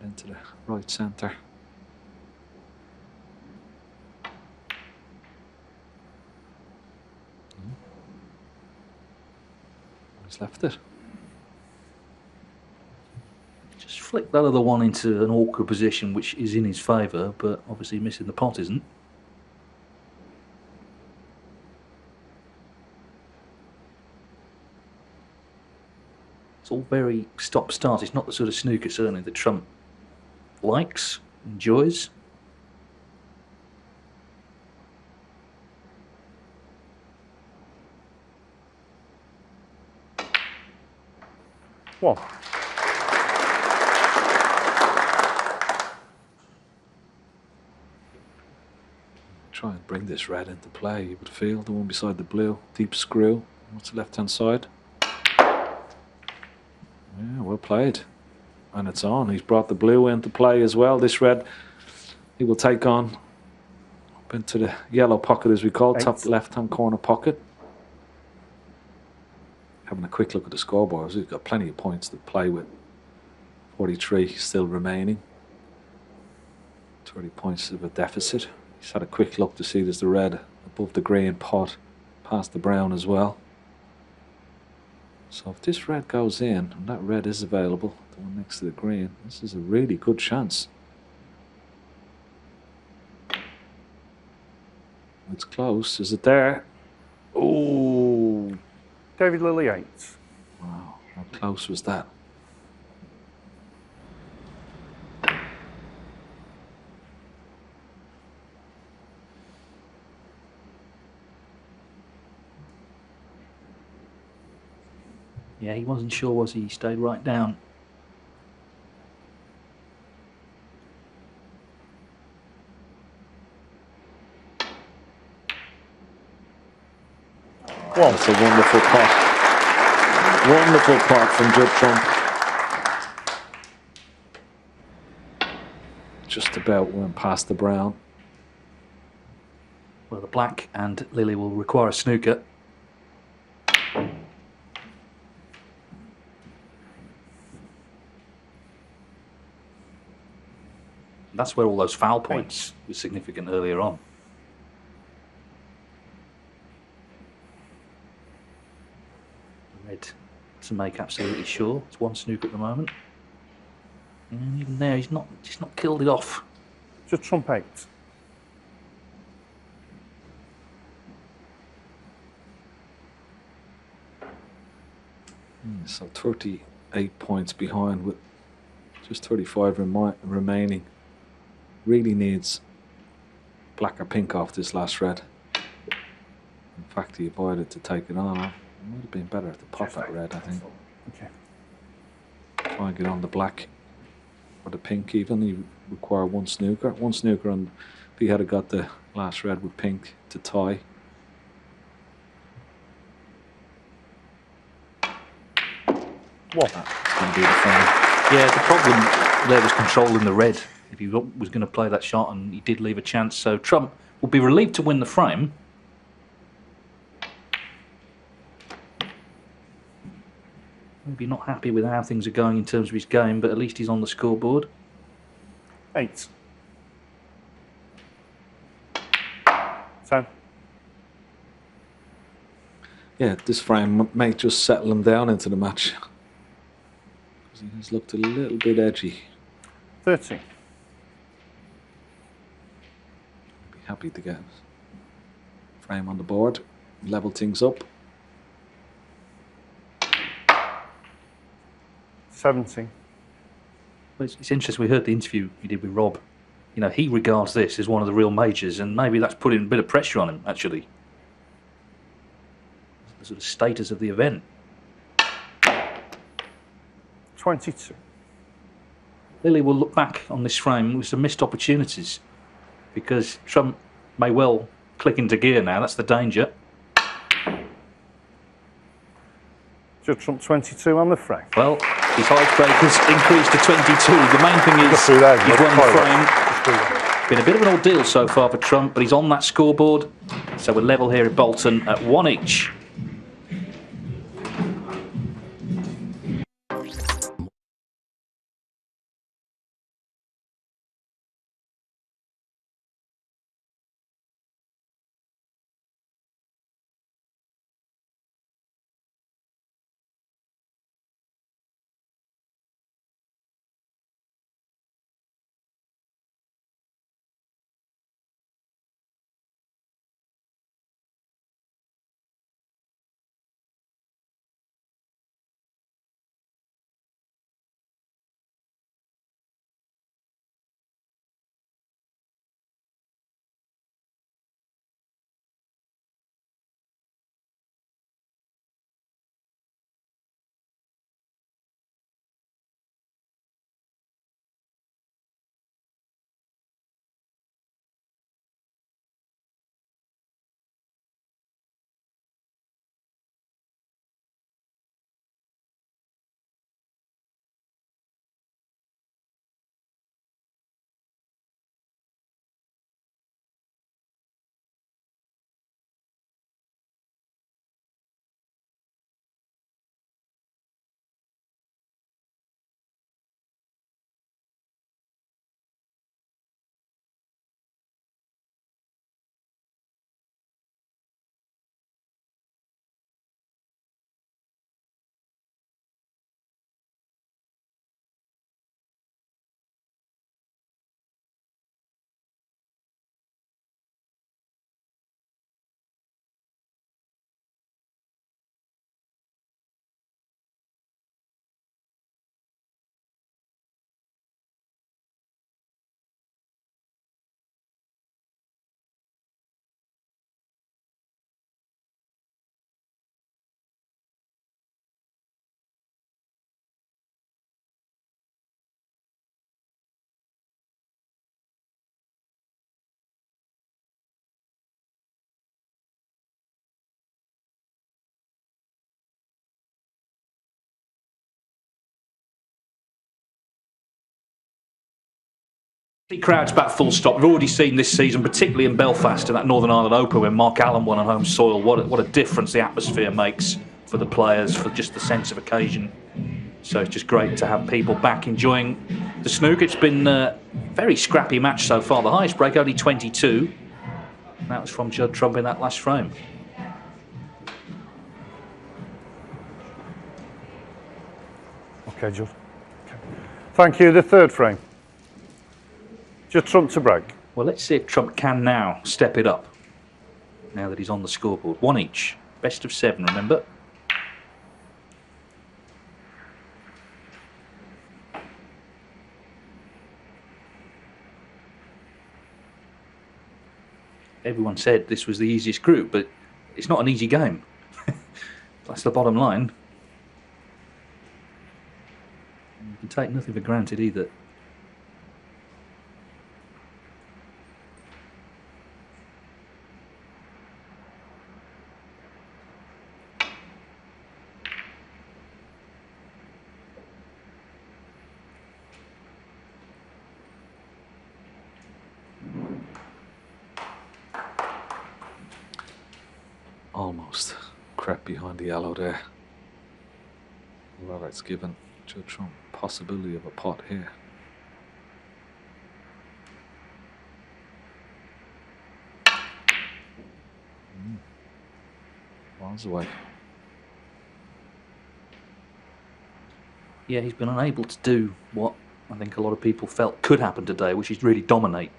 into the right centre. He's left it. Just flick that other one into an awkward position, which is in his favour, but obviously missing the pot isn't. It's all very stop-start. It's not the sort of snooker, certainly, that Trump likes, enjoys. One. Try and bring this red into play, you would feel. The one beside the blue. Deep screw. What's the left-hand side? Yeah, well played. And it's on. He's brought the blue into play as well. This red, he will take on up into the yellow pocket, as we call it, top left-hand corner pocket. Having a quick look at the scoreboards, he's got plenty of points to play with. 43 still remaining. 30 points of a deficit. He's had a quick look to see there's the red above the green pot, past the brown as well. So if this red goes in, and that red is available, the one next to the green, this is a really good chance. It's close. Is it there? Oh! David Lilley 8. Wow, how close was that? Yeah, he wasn't sure, was he? He stayed right down. Well, it's a wonderful pot. Wonderful pot from Judd Trump. Just about went past the brown. Well, the black and Lilley will require a snooker. That's where all those foul points were significant earlier on. Red to make absolutely sure. It's one snooker at the moment. And even there, he's not killed it off. Judd Trump 8. So 38 points behind with just 35 remaining. Really needs black or pink off this last red. In fact, he avoided to take it on. It might have been better to pop that red, I think. Okay. Try and get on the black or the pink even. You require one snooker. One snooker, and if he had got the last red with pink to tie. What? That's going to be the frame. Yeah, the problem there was controlling the red. If he was going to play that shot, and he did leave a chance, so Trump will be relieved to win the frame. Maybe not happy with how things are going in terms of his game, but at least he's on the scoreboard. 8. 10. Yeah, this frame may just settle him down into the match. Because he has looked a little bit edgy. 13. Be happy to get frame on the board, level things up. 17. Well, it's interesting, we heard the interview you did with Rob. You know, he regards this as one of the real majors, and maybe that's putting a bit of pressure on him, actually. The sort of status of the event. 22. Lilley will look back on this frame with some missed opportunities, because Trump may well click into gear now. That's the danger. Judd Trump 22 on the frame. Well, his icebreakers increased to 22. The main thing is through there, he's won the frame. Frame. Been a bit of an ordeal so far for Trump, but he's on that scoreboard. So we're level here at Bolton at 1 each. Crowds back full stop. We've already seen this season, particularly in Belfast, in that Northern Ireland Open when Mark Allen won on home soil. What a difference the atmosphere makes for the players, for just the sense of occasion. So it's just great to have people back enjoying the snooker. It's been a very scrappy match so far. The highest break, only 22. And that was from Judd Trump in that last frame. Okay, Judd. Okay. Thank you. The third frame. Judd Trump to break. Well, let's see if Trump can now step it up, now that he's on the scoreboard. 1 each. Best of 7, remember? Everyone said this was the easiest group, but it's not an easy game. That's the bottom line. You can take nothing for granted either. almost crept behind the yellow there. Although that's given Judd Trump possibility of a pot here. Miles away. Yeah, he's been unable to do what I think a lot of people felt could happen today, which is really dominate.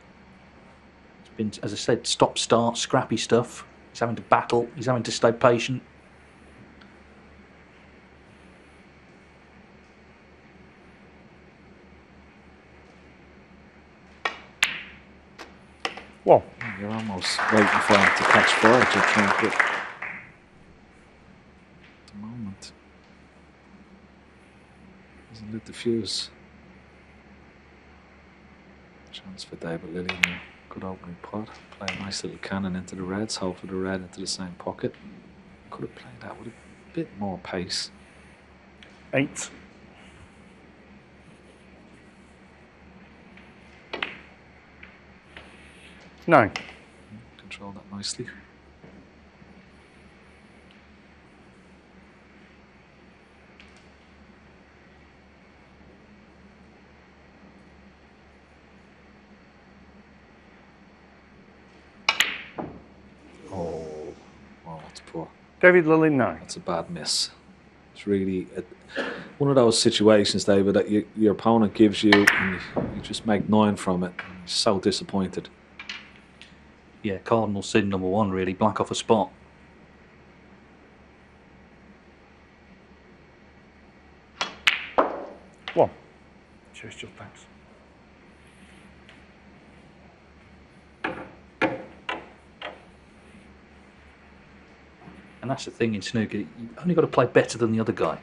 It's been, as I said, stop-start, scrappy stuff. He's having to battle. He's having to stay patient. Well, you're almost waiting for him to catch fire, Judd Trump, but at the moment hasn't lit the fuse. Chance for David Lilley now. Good opening pot. Play a nice little cannon into the reds, hold for the red into the same pocket. Could have played that with a bit more pace. 8. Nine. Control that nicely. Oh, wow, that's poor. David Lilley, 9. That's a bad miss. It's really one of those situations, David, that your opponent gives you and you just make 9 from it. You're so disappointed. Yeah, cardinal sin number 1, really. Black off a spot. One. Cheers, Judd, thanks. And that's the thing in snooker, you've only got to play better than the other guy.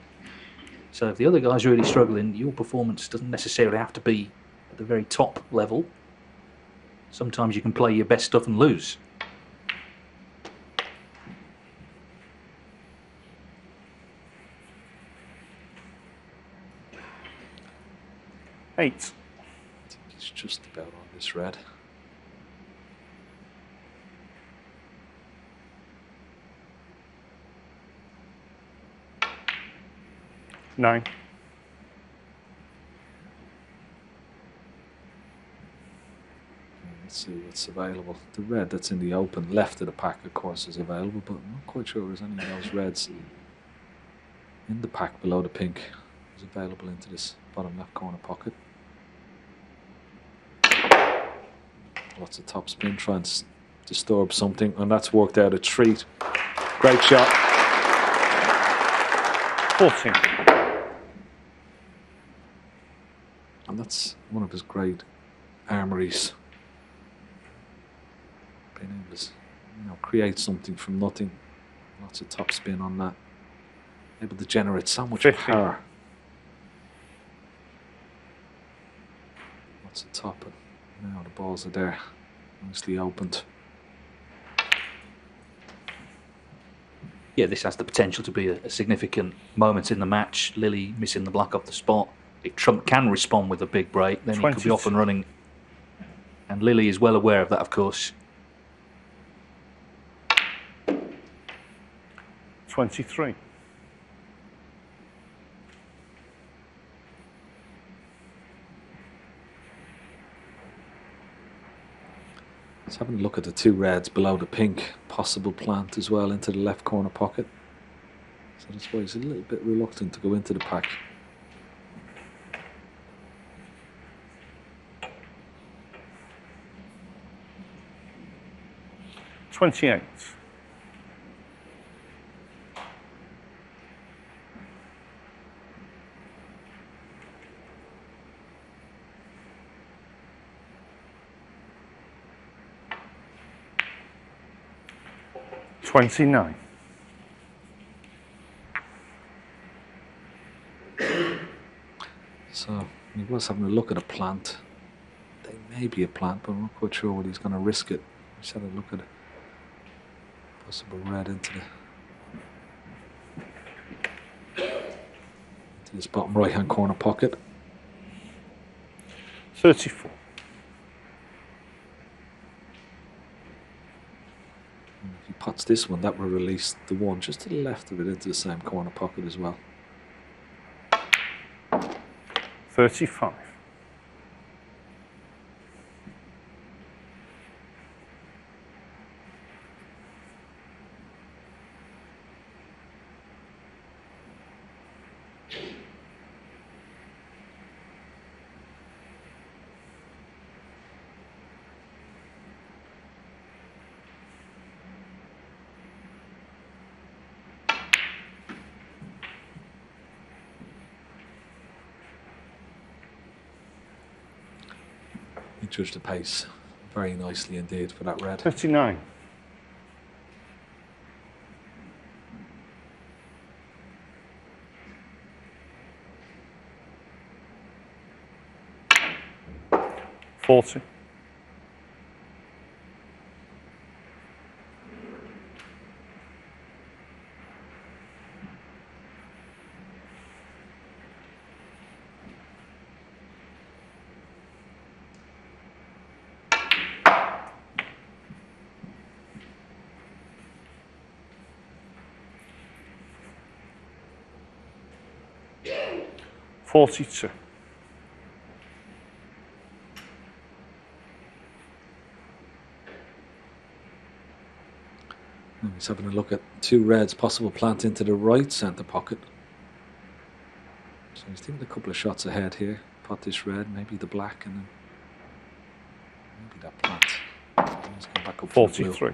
So if the other guy's really struggling, your performance doesn't necessarily have to be at the very top level. Sometimes you can play your best stuff and lose. Eight. I think he's just about on this red. Nine. Let's see what's available. The red that's in the open left of the pack, of course, is available, but I'm not quite sure there's any of those reds in the pack below the pink is available into this bottom left corner pocket. Lots of top spin trying to disturb something, and that's worked out a treat. Great shot. 14. And that's one of his great armories. Being able to, create something from nothing. Lots of top spin on that. Able to generate so much 50. power. Lots of top, and now the balls are there, nicely opened. Yeah, this has the potential to be a significant moment in the match. Lilley missing the black off the spot. If Trump can respond with a big break, then he could be off and running. And Lilley is well aware of that, of course. 23. Let's have a look at the 2 reds below the pink. Possible plant as well into the left corner pocket. So that's why he's a little bit reluctant to go into the pack. $28. $29. So he was having a look at a plant. They may be a plant, but I'm not quite sure whether he's going to risk it. Let's have a look at it. Possible red into this bottom right hand corner pocket. 34. If he shots. This one, that will release the one just to the left of it into the same corner pocket as well. 35. He judged the pace very nicely indeed for that red. 39. $40. $42. He's having a look at two reds, possible plant into the right centre pocket. So he's taking a couple of shots ahead here. Pot this red, maybe the black, and then maybe that plant. He's going back up 43.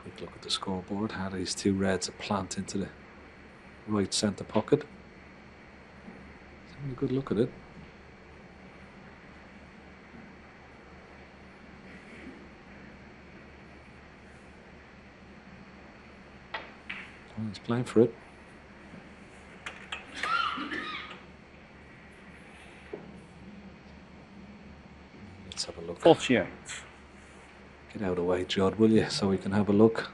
Quick look at the scoreboard. How these two reds a plant into the right centre pocket. He's having a good look at it. Well, he's playing for it. Let's have a look. 48. Get out of the way, Judd, will you, so we can have a look.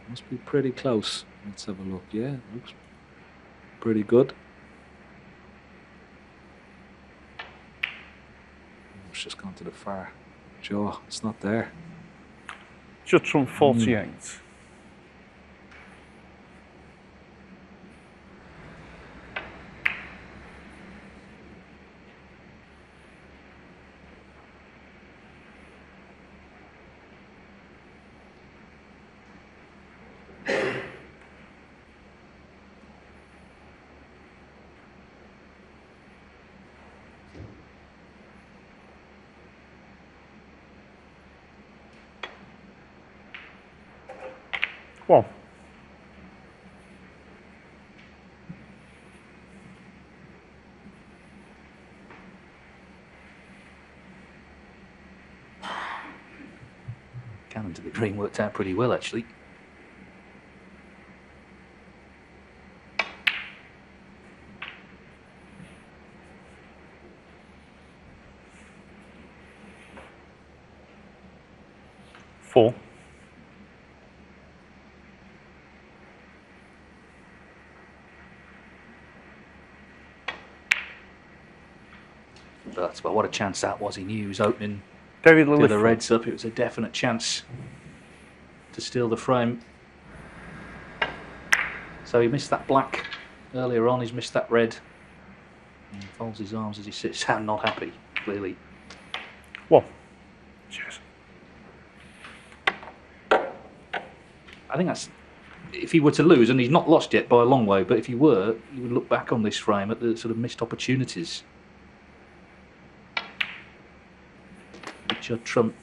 Must be pretty close. Let's have a look. Yeah, looks pretty good. It's just gone to the far jaw. It's not there. Judd Trump 48. One. Cannon to the green worked out pretty well, actually. Four. That's well, what a chance that was. He knew he was opening David to Lilley. the reds up. It was a definite chance to steal the frame. So he missed that black earlier on. He's missed that red. And he folds his arms as he sits down, not happy, clearly. One. Cheers. I think that's, if he were to lose, and he's not lost yet by a long way, but if he were, he would look back on this frame at the sort of missed opportunities. Judd Trump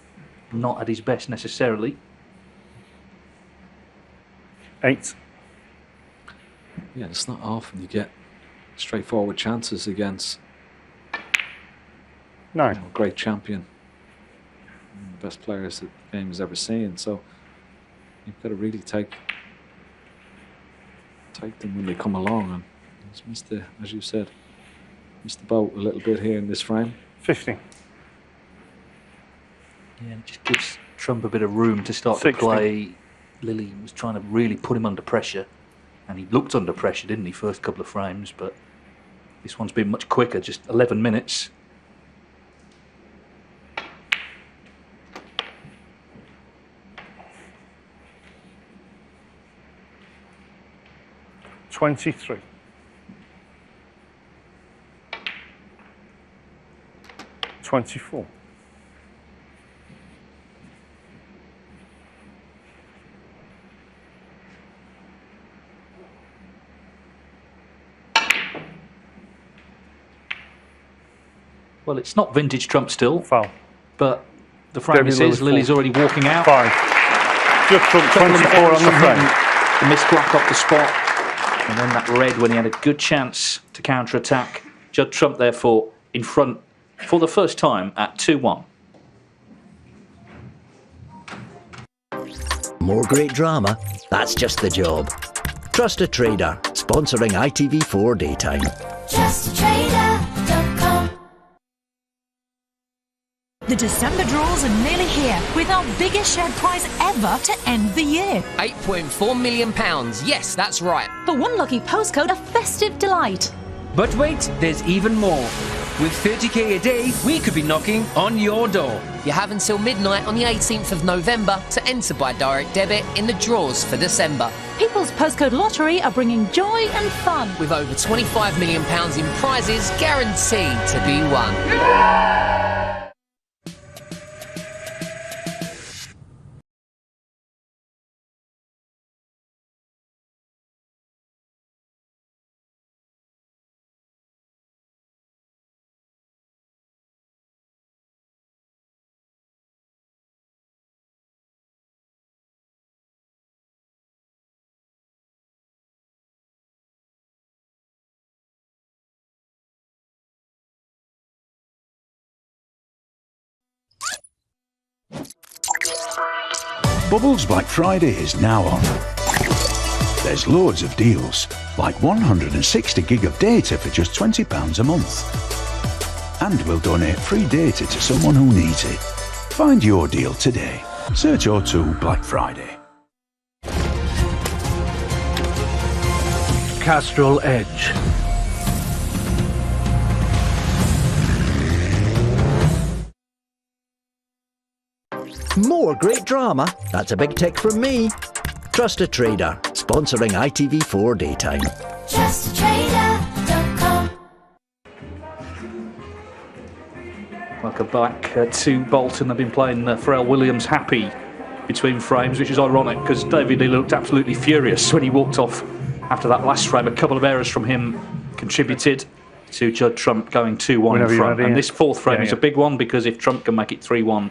not at his best necessarily. 8. Yeah, it's not often you get straightforward chances against 9. a great champion. One of the best players that the game has ever seen. So you've got to really take them when they come along. And he's missed the, as you said, missed the boat a little bit here in this frame. 50. Yeah, it just gives Trump a bit of room to start 60. to play. Lilley was trying to really put him under pressure, and he looked under pressure, didn't he, first couple of frames, but This one's been much quicker, just 11 minutes. $23. $24. Well, it's not vintage trump still. Foul. But the frame is Lilley's already walking out. Fine. Just trump 24 on the frame. The missed black off the spot. And then that red when he had a good chance to counter-attack. Judd Trump, therefore, in front for the first time at 2-1. More great drama? That's just the job. Trust a Trader, sponsoring ITV4 Daytime. JustATrader.com. The December draws are nearly here, with our biggest shed prize ever to end the year. £8.4 million. Yes, that's right. For one lucky postcode, a festive delight. But wait, there's even more. With 30k a day, we could be knocking on your door. You have until midnight on the 18th of November to enter by direct debit in the draws for December. People's Postcode Lottery are bringing joy and fun. With over £25 million in prizes guaranteed to be won. Bubbles Black Friday is now on. There's loads of deals, like 160 gig of data for just £20 a month. And we'll donate free data to someone who needs it. Find your deal today. Search O2 Black Friday. Castrol Edge. More great drama? That's a big tick from me. Trust a Trader, sponsoring ITV4 Daytime. JustATrader.com. Welcome back to Bolton. They've been playing Pharrell Williams Happy between frames, which is ironic because David Lilley looked absolutely furious when he walked off after that last frame. A couple of errors from him contributed to Judd Trump going 2-1 in front. And this fourth frame is a big one because if Trump can make it 3-1,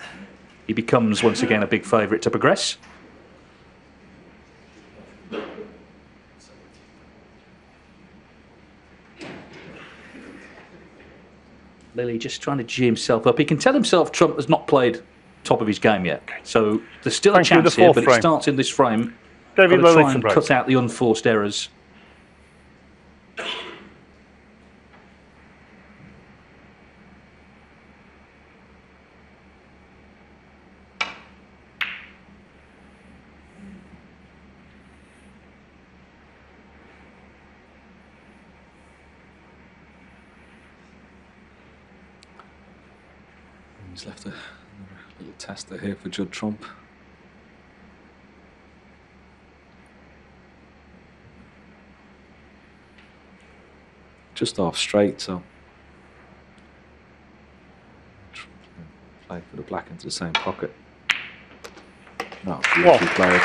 he becomes once again a big favourite to progress. Lilley just trying to G himself up. He can tell himself Trump has not played top of his game yet. So there's still a chance here, but it starts in this frame. David Got to try Lilley and cut out the unforced errors. He's left a little tester here for Judd Trump. Just off straight, so play for the black into the same pocket. No, lovely player.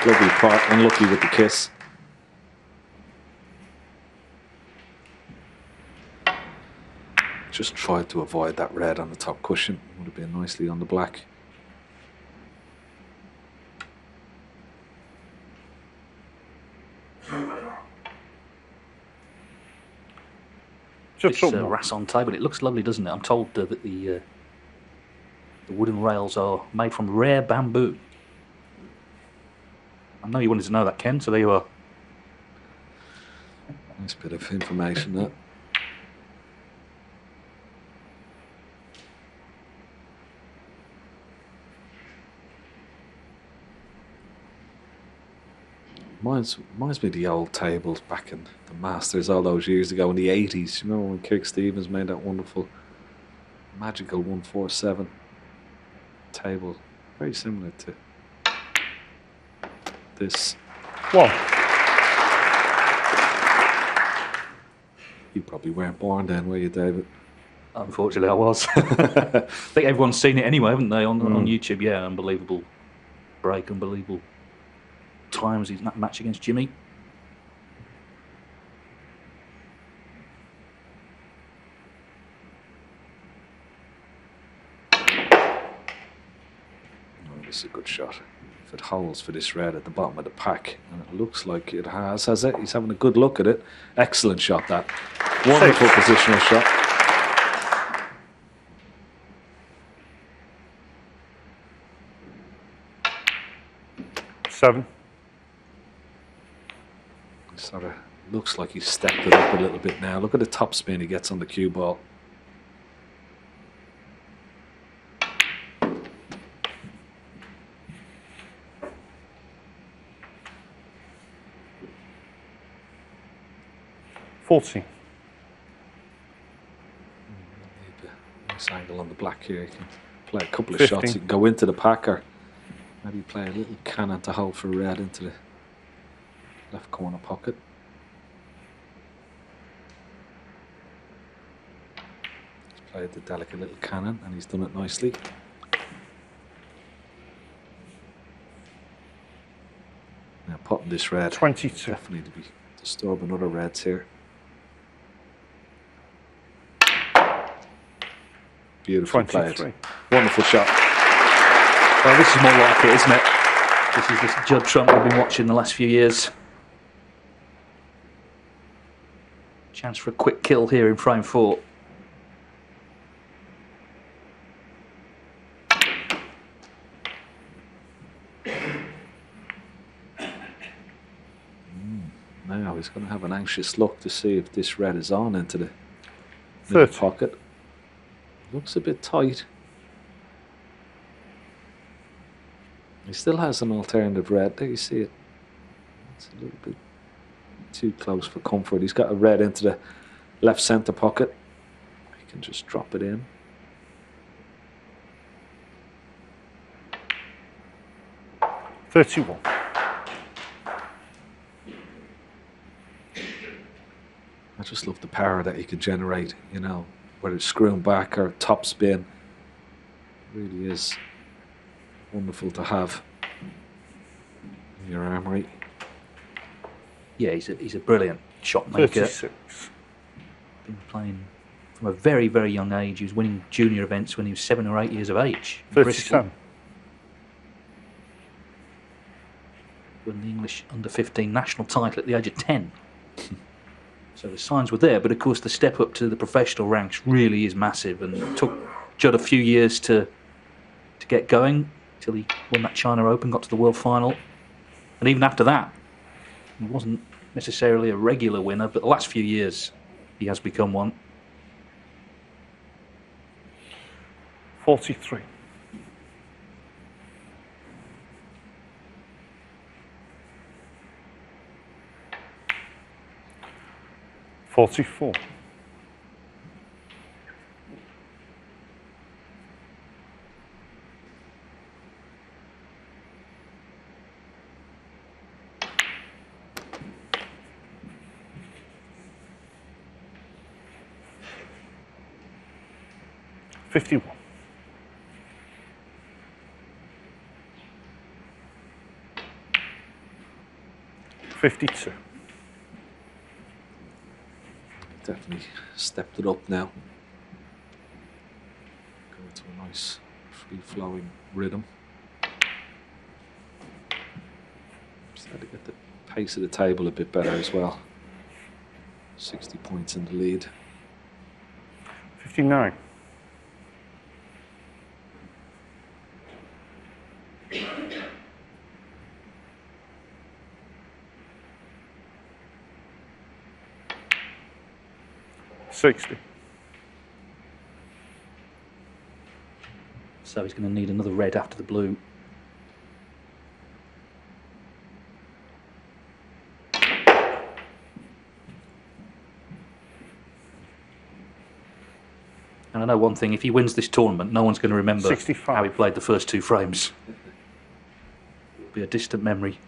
Lovely part, unlucky with the kiss. Just tried to avoid that red on the top cushion. Would have been nicely on the black. This Rasson table, it looks lovely, doesn't it? I'm told that the wooden rails are made from rare bamboo. I know you wanted to know that, Ken, so there you are. Nice bit of information there. Reminds me of the old tables back in the Masters all those years ago in the 80s. You remember when Kirk Stevens made that wonderful, magical 147 table? Very similar to this. One. You probably weren't born then, were you, David? Unfortunately, I was. I think everyone's seen it anyway, haven't they, on YouTube? Yeah, unbelievable break, unbelievable times in that match against Jimmy. This is a good shot. If it holds for this red at the bottom of the pack, and it looks like it has it? He's having a good look at it. Excellent shot, that. Wonderful positional shot. Seven. Sort of looks like he's stepped it up a little bit now. Look at the top spin he gets on the cue ball. Nice Angle on the black here. You can play a couple of shots. You can go into the pack, or maybe play a little cannon to hold for red into the left corner pocket. He's played the delicate little cannon, and he's done it nicely. Now potting this red. 22. Definitely to be disturbing other reds here. Beautiful played. Wonderful shot. Well, this is more like it, isn't it? This is this Judd Trump we've been watching the last few years. Chance for a quick kill here in frame 4. Now he's going to have an anxious look to see if this red is on into the middle pocket. Looks a bit tight. He still has an alternative red. There you see it. It's a little bit too close for comfort. He's got a red into the left centre pocket. He can just drop it in. $31. I just love the power that he can generate, you know, whether it's screwing back or top spin. It really is wonderful to have in your armoury. Yeah, he's a brilliant shot maker. 36. Been playing from a very, very young age. He was winning junior events when he was 7 or 8 years of age. 37. Won the English under-15 national title at the age of 10. So the signs were there, but of course the step up to the professional ranks really is massive, and it took Judd a few years to get going till he won that China Open, got to the World Final, and even after that, he wasn't necessarily a regular winner, but the last few years he has become one. 43. $44. $51. 52. Definitely stepped it up now. Going to a nice free-flowing rhythm. Just had to get the pace of the table a bit better as well. 60 points in the lead. 59. $60. So he's going to need another red after the blue. know one thing, if he wins this tournament, no one's going to remember 65. how he played the first 2 frames. It'll be a distant memory.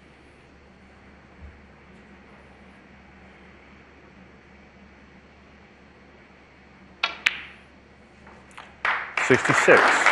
$66.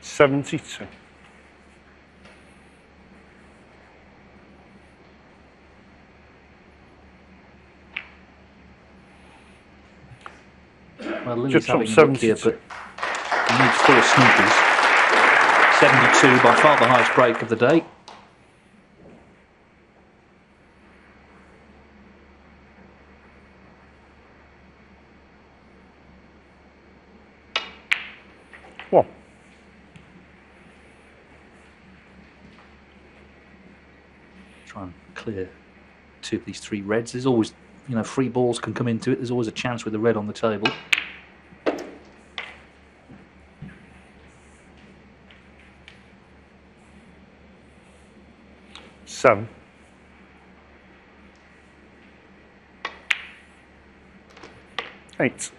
$72. Well, Lilley's having Judd luck here, 72. but he needs 4 snookers. 72, by far the highest break of the day. One. Try and clear 2 of these 3 reds. There's always, you know, 3 balls can come into it. There's always a chance with the red on the table. $7. $8.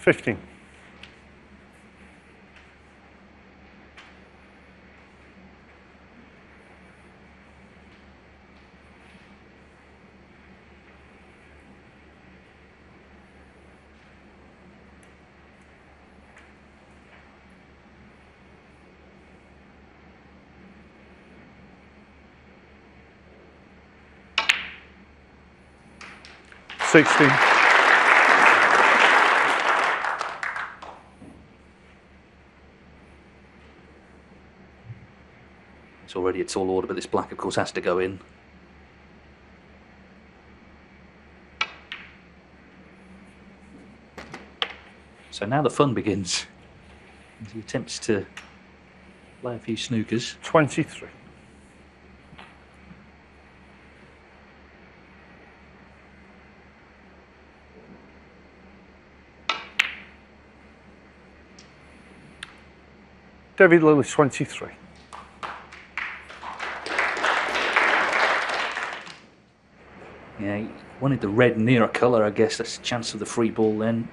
$15. $16. It's all order, but this black, of course, has to go in. So now the fun begins. As he attempts to play a few snookers. 23. David Lilley, 23. Yeah, he wanted the red nearer colour, I guess. That's a chance of the free ball then.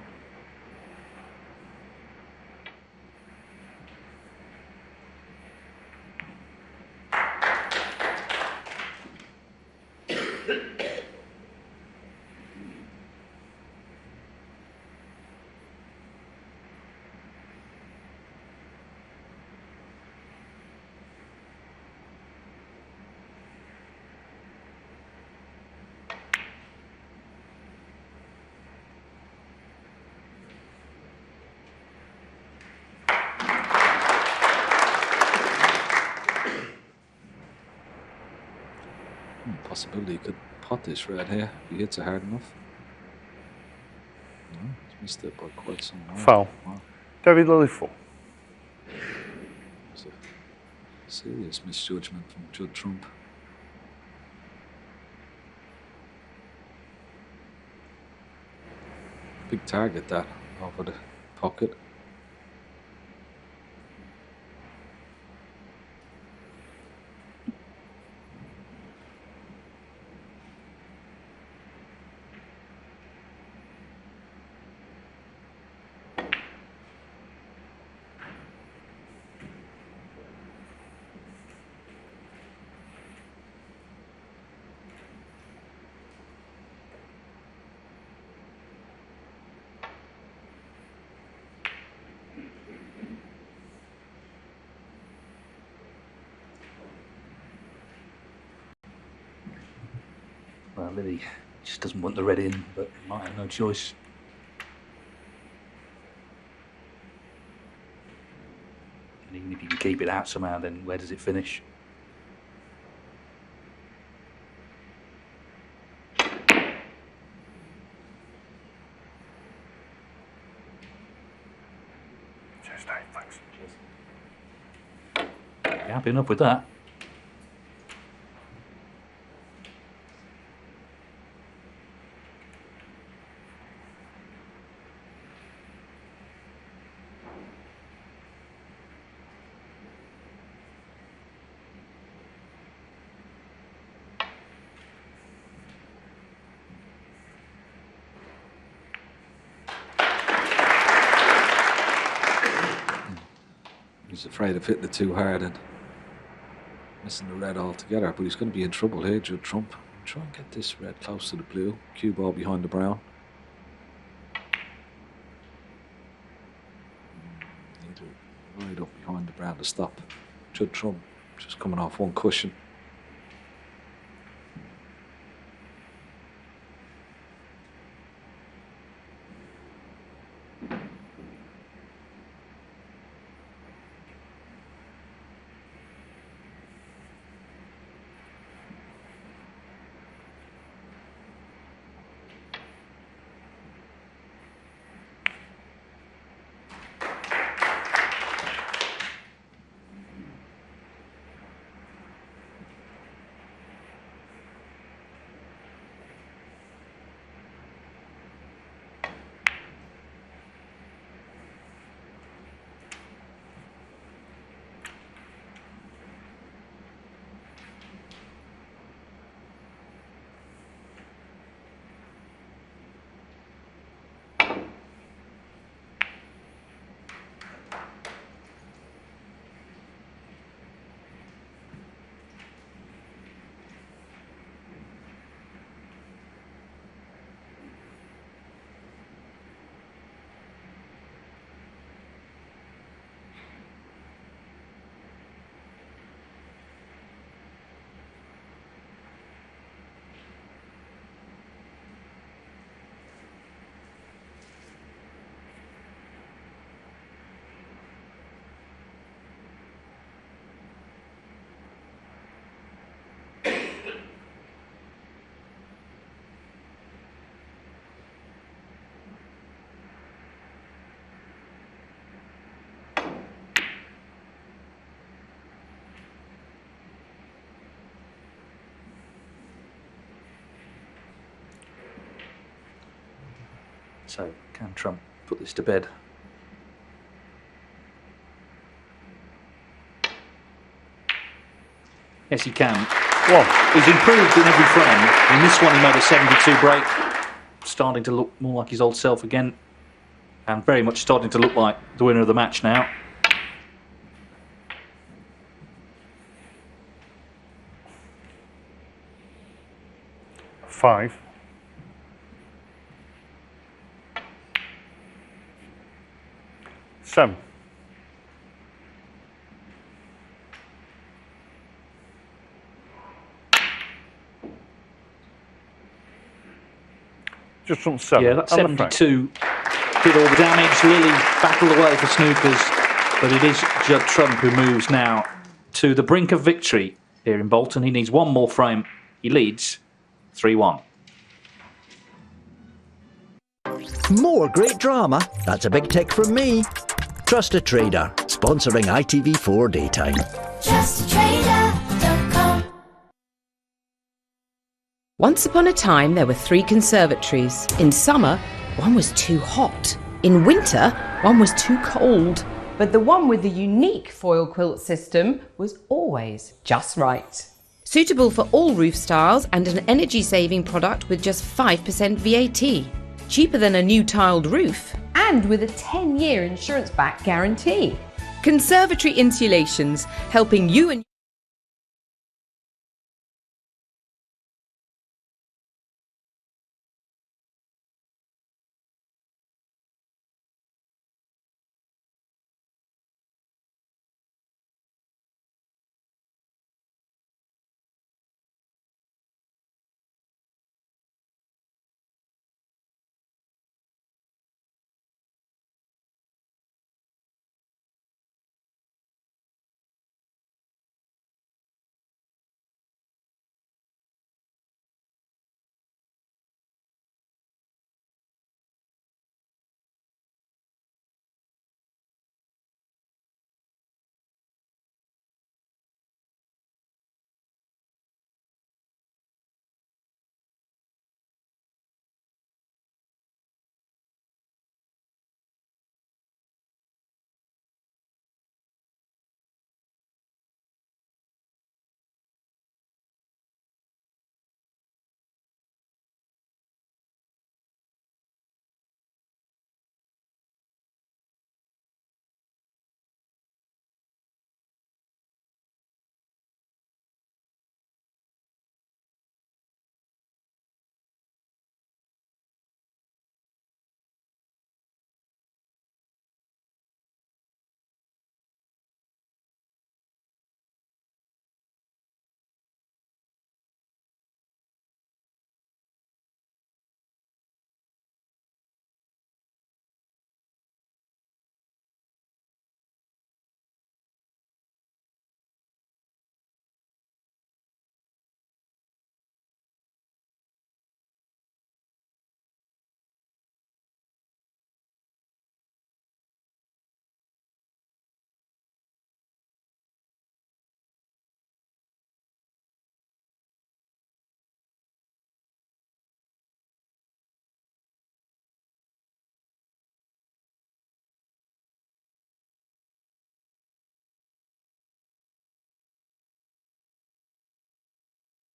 Possibility he could pot this red here if he hits it hard enough. No, he's missed it by quite some way. Foul. Wow. David Lilley, 4. It's a serious misjudgment from Judd Trump. Big target that over the pocket. Well, Lilley just doesn't want the red in, but he might have no choice. And even if you can keep it out somehow, then where does it finish? Cheers, Dave. Thanks. Yeah, happy enough with that. He's afraid of hitting it too hard and missing the red altogether, but he's going to be in trouble here, Judd Trump. Try and get this red close to the blue. Cue ball behind the brown. Need to ride up behind the brown to stop Judd Trump just coming off one cushion. So, can Trump put this to bed? Yes, he can. Well, he's improved in every frame. In this one, he made a 72 break, starting to look more like his old self again, and very much starting to look like the winner of the match now. Five. Seven. Just from 7. Yeah, that 72 did all the damage. Lilley battled away for snookers, but it is Judd Trump who moves now to the brink of victory here in Bolton. He needs one more frame. He leads 3-1. More great drama. That's a big tick from me. Trust a Trader, sponsoring ITV4 Daytime. TrustATrader.com. Once upon a time, there were 3 conservatories. In summer, one was too hot. In winter, one was too cold. But the one with the unique foil quilt system was always just right. Suitable for all roof styles and an energy-saving product with just 5% VAT. Cheaper than a new tiled roof. And with a 10-year insurance-backed guarantee. Conservatory Insulations, helping you and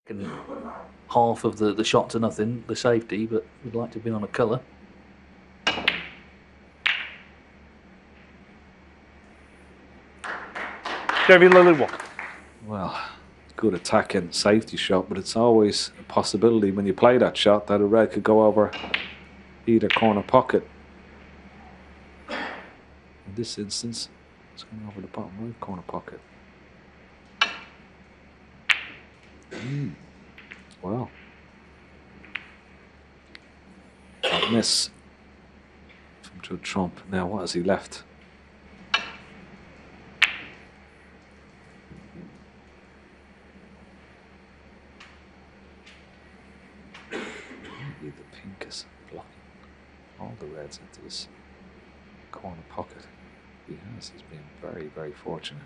half of the shot to nothing, the safety, but we'd like to have been on a colour. David Lilley, what? Well, good attacking safety shot, but it's always a possibility when you play that shot that a red could go over either corner pocket. In this instance, it's going over the bottom right corner pocket. Wow. A miss from Judd Trump. Now, what has he left? Maybe the pink is blocking all the reds into this corner pocket. He has. He's been very, very fortunate.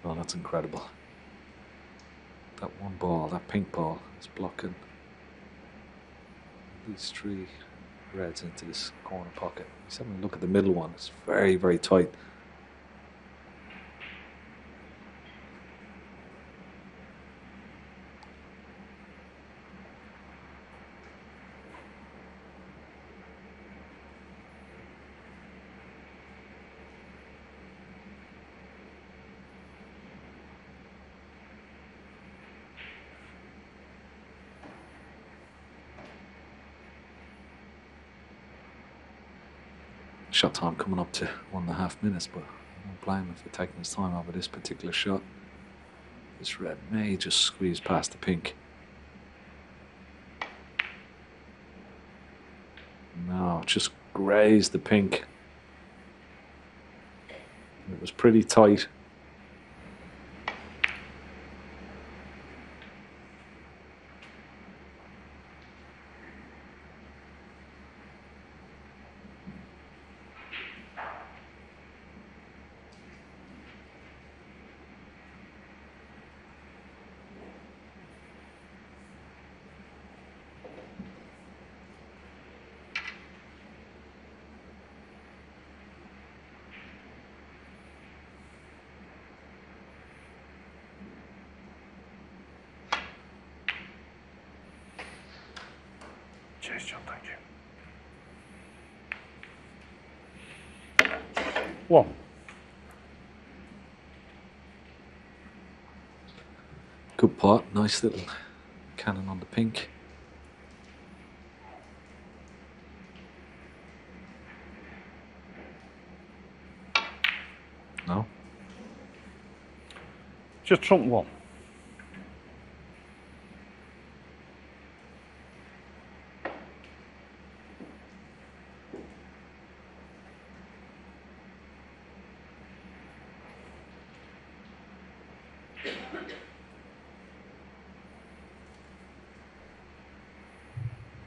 Well, that's incredible. That one ball, that pink ball, is blocking these three reds into this corner pocket. He's having a look at the middle one. It's very, very tight. Shot time coming up to 1.5 minutes, but I don't blame him for taking his time over this particular shot. This red may just squeeze past the pink. No, just grazed the pink. It was pretty tight. Cheers, John, thank you. One. Good pot, nice little cannon on the pink. No. Just trump one.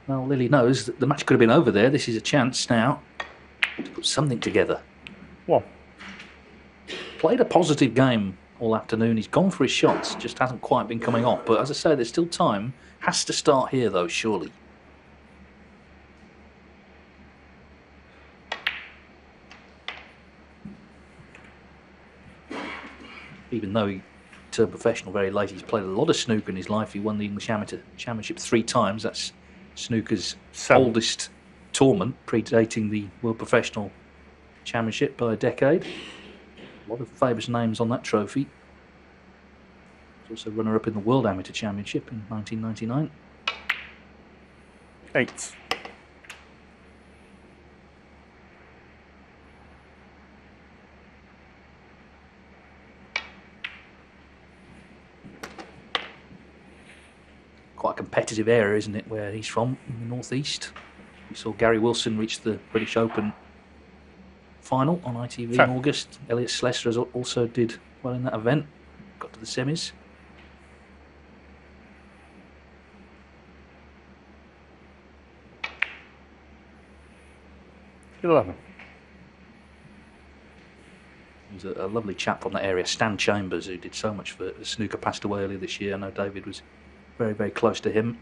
Well, Lilley knows that the match could have been over there. This is a chance now to put something together. One. Played a positive game all afternoon. He's gone for his shots, just hasn't quite been coming off. But as I say, there's still time. Has to start here, though, surely. Even though he turned professional very late, he's played a lot of snooker in his life. He won the English Amateur Championship 3 times. That's snooker's oldest tournament, predating the World Professional Championship by a decade. A lot of famous names on that trophy. He's also runner-up in the World Amateur Championship in 1999. 8. Quite a competitive area, isn't it, where he's from, in the northeast. We saw Gary Wilson reach the British Open final on ITV in August. Elliot Slessor also did well in that event, got to the semis. 11. There's a lovely chap from that area, Stan Chambers, who did so much for snooker, passed away earlier this year. I know David was very, very close to him.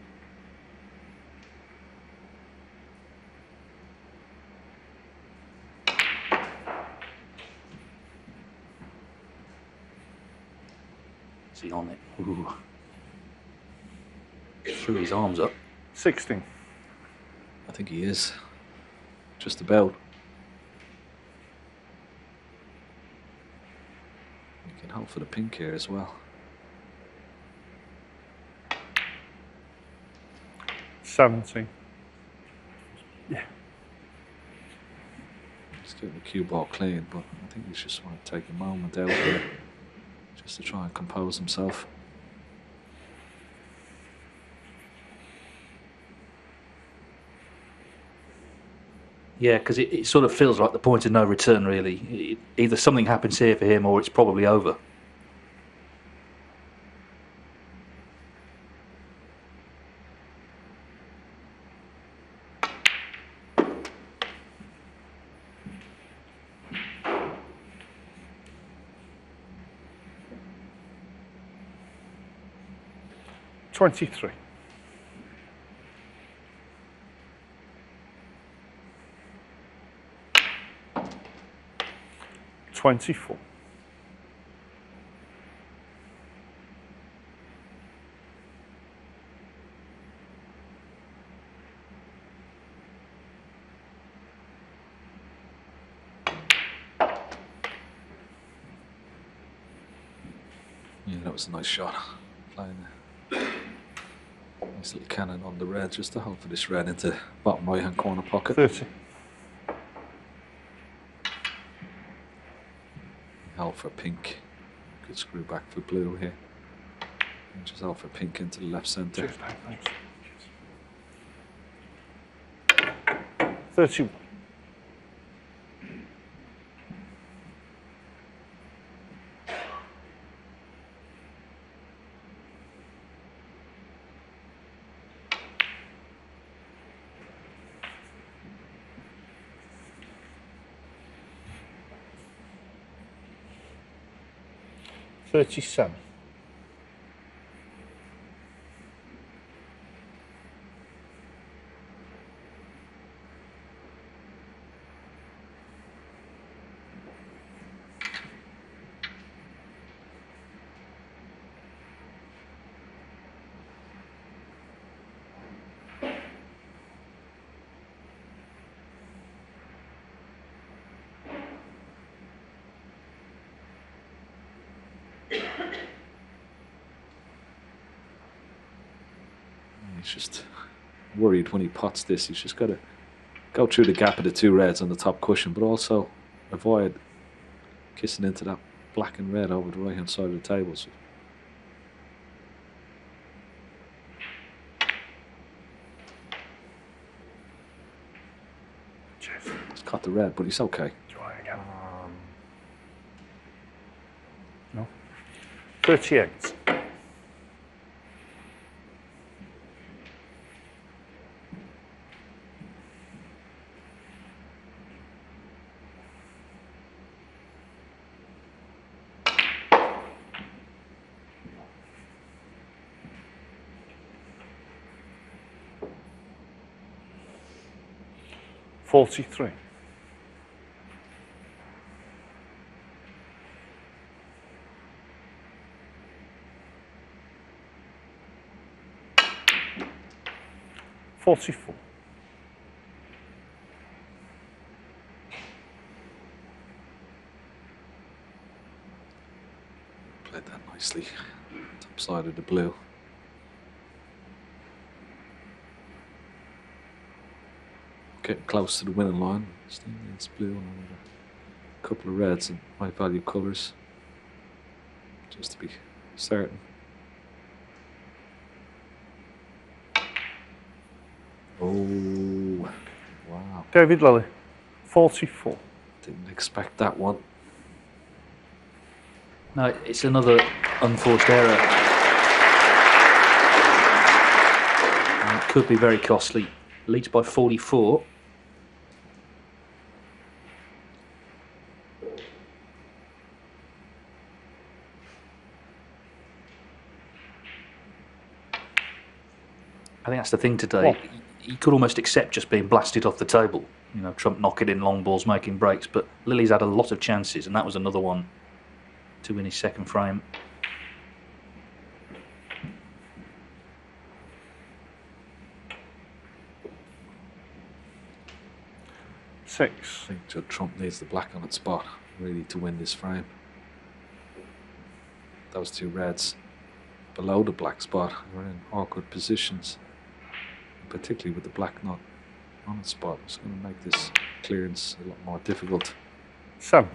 Is he on it? Ooh. Threw his arms up. 16. I think he is. Just about. You can hope for the pink here as well. 17. Yeah. He's getting the cue ball clean, but I think he's just want to take a moment out here just to try and compose himself. Yeah, because it sort of feels like the point of no return, really. Either something happens here for him or it's probably over. $23. 24. Yeah, that was a nice shot. Playing a nice little cannon on the red, just to hold for this red into bottom right hand corner pocket. 30. Held for pink. Good screw back for blue here. And just held for pink into the left centre. 31. $37. He's just worried when he pots this. He's just got to go through the gap of the two reds on the top cushion, but also avoid kissing into that black and red over the right hand side of the table. So he's caught the red, but he's okay. Try again. No. 38. $43. $44. Played that nicely. Top side of the blue. Getting close to the winning line. Still needs blue and a couple of reds and high value colours. Just to be certain. Oh, wow. David Lilley, 44. Didn't expect that one. No, it's another unforced error. And it could be very costly. Leads by 44. I think that's the thing today. He could almost accept just being blasted off the table. You know, Trump knocking in long balls, making breaks. But Lilley's had a lot of chances, and that was another one to win his second frame. Six. I think Judd Trump needs the black on its spot, really, to win this frame. Those two reds below the black spot are in awkward positions, particularly with the black not on its spot. It's going to make this clearance a lot more difficult. 7.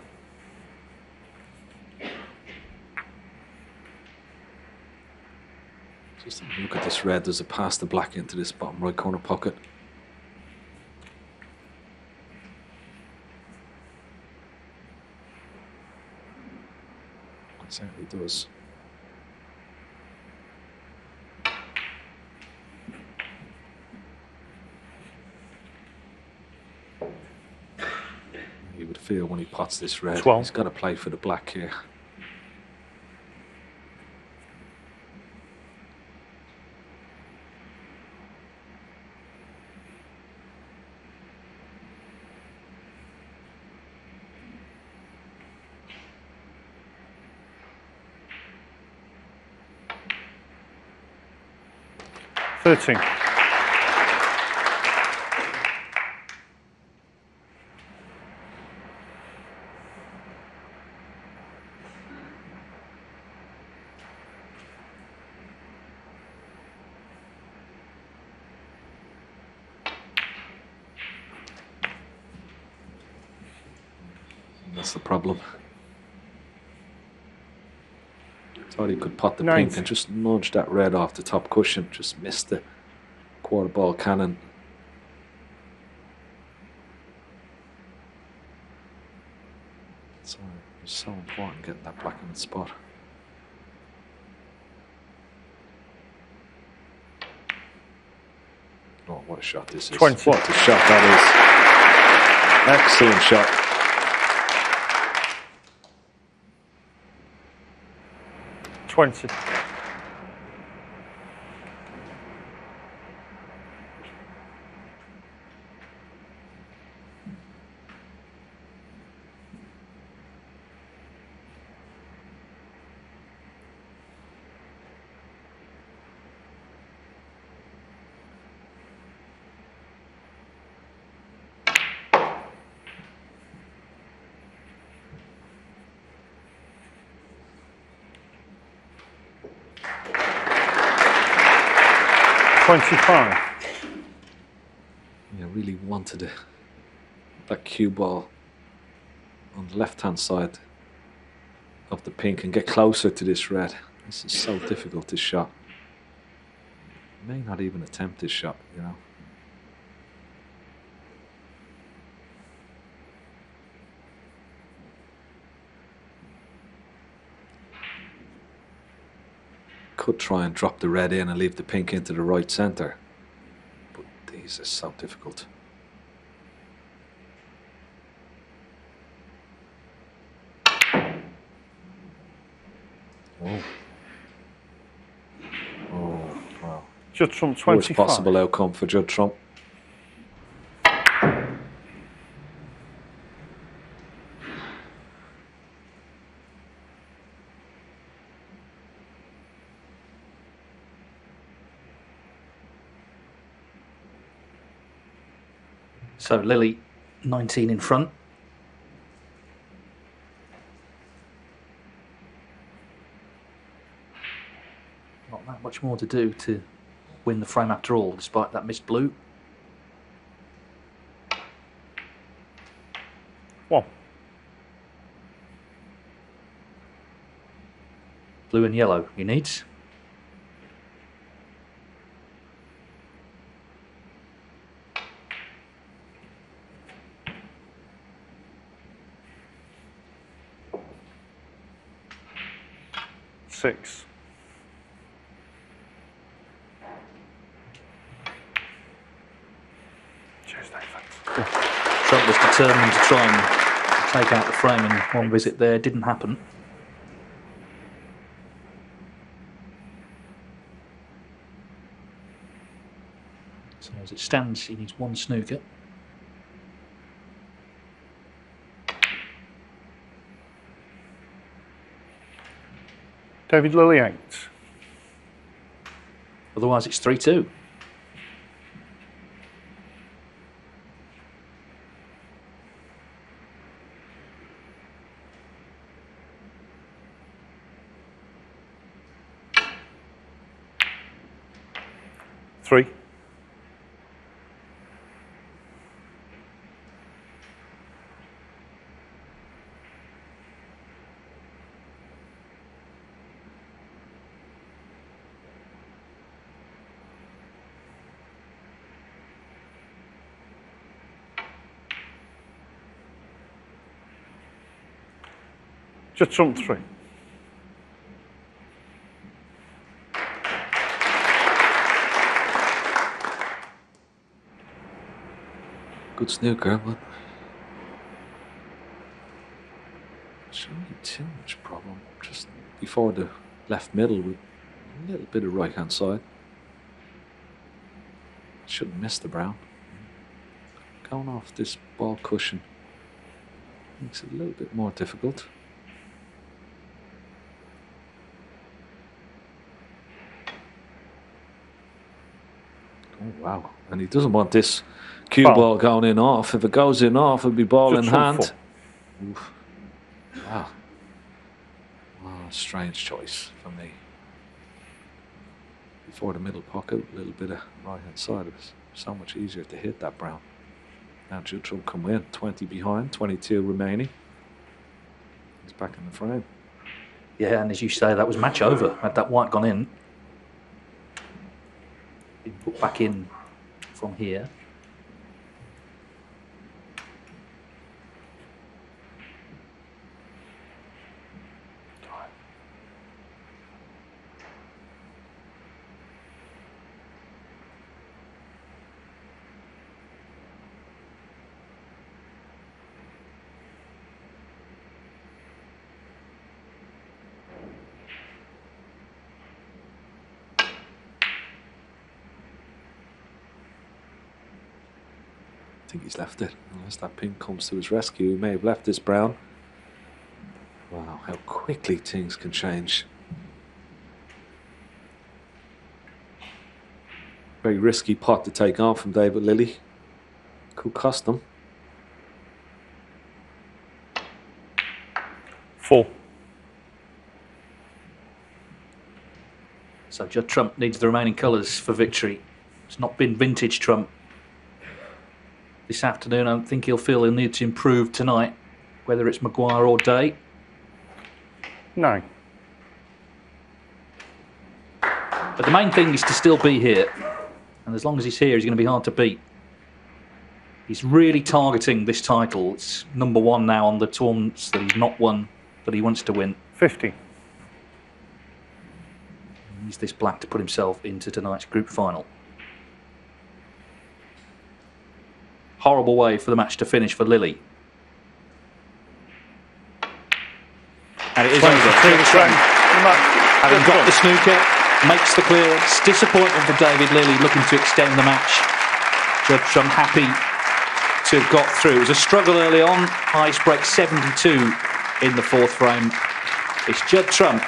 Just look at this red. There's a pass the black into this bottom right corner pocket. It certainly does. You would feel when he pots this red, 12. he's got to play for the black here. Thirteen. That's the problem. Thought he could pot the 9. pink and just nudge that red off the top cushion. Just missed the quarter ball cannon. So it's so important getting that black in its spot. Oh, what a shot this is. 20. What a shot that is. Excellent shot. 20. Yeah, really wanted that cue ball on the left-hand side of the pink and get closer to this red. This is so difficult, this shot. May not even attempt this shot, you know. Could try and drop the red in and leave the pink into the right centre, but these are so difficult. Oh, wow. Judd Trump 25. Worst possible outcome for Judd Trump. So Lilley, 19 in front. Not that much more to do to win the frame after all, despite that missed blue. 1. Blue and yellow he needs. Six. Cheers, David. Trump was determined to try and take out the frame in one visit there. Didn't happen. So as it stands, he needs one snooker. David Lilley 8. Otherwise, it's 3-2. Three. Just trump 3. Good snooker, but shouldn't be too much problem. Just before the left middle with a little bit of right hand side. Shouldn't miss the brown. Going off this ball cushion makes it a little bit more difficult. Oh wow! And he doesn't want this cue ball going in off. If it goes in off, it'll be ball in hand. Oof. Wow. Oh, strange choice for me. Before the middle pocket, a little bit of right hand side. It was so much easier to hit that brown. Now Judd will come in, 20 behind, 22 remaining. He's back in the frame. Yeah, and as you say, that was match over. Had that white gone in, been put back in from here. I think he's left it. Unless that pink comes to his rescue, he may have left this brown. Wow, how quickly things can change. Very risky pot to take on from David Lilley. Could cost them. 4. So Judd Trump needs the remaining colours for victory. It's not been vintage Trump this afternoon. I don't think he'll feel he'll need to improve tonight, whether it's Maguire or Day. 9. But the main thing is to still be here. And as long as he's here, he's going to be hard to beat. He's really targeting this title. It's number 1 now on the tournaments that he's not won, that he wants to win. 50. He needs this black to put himself into tonight's group final. Horrible way for the match to finish for Lilley. And it is over. Having got the snooker, makes the clearance. Disappointment for David Lilley, looking to extend the match. Judd Trump happy to have got through. It was a struggle early on. Ice break 72 in the 4th frame. It's Judd Trump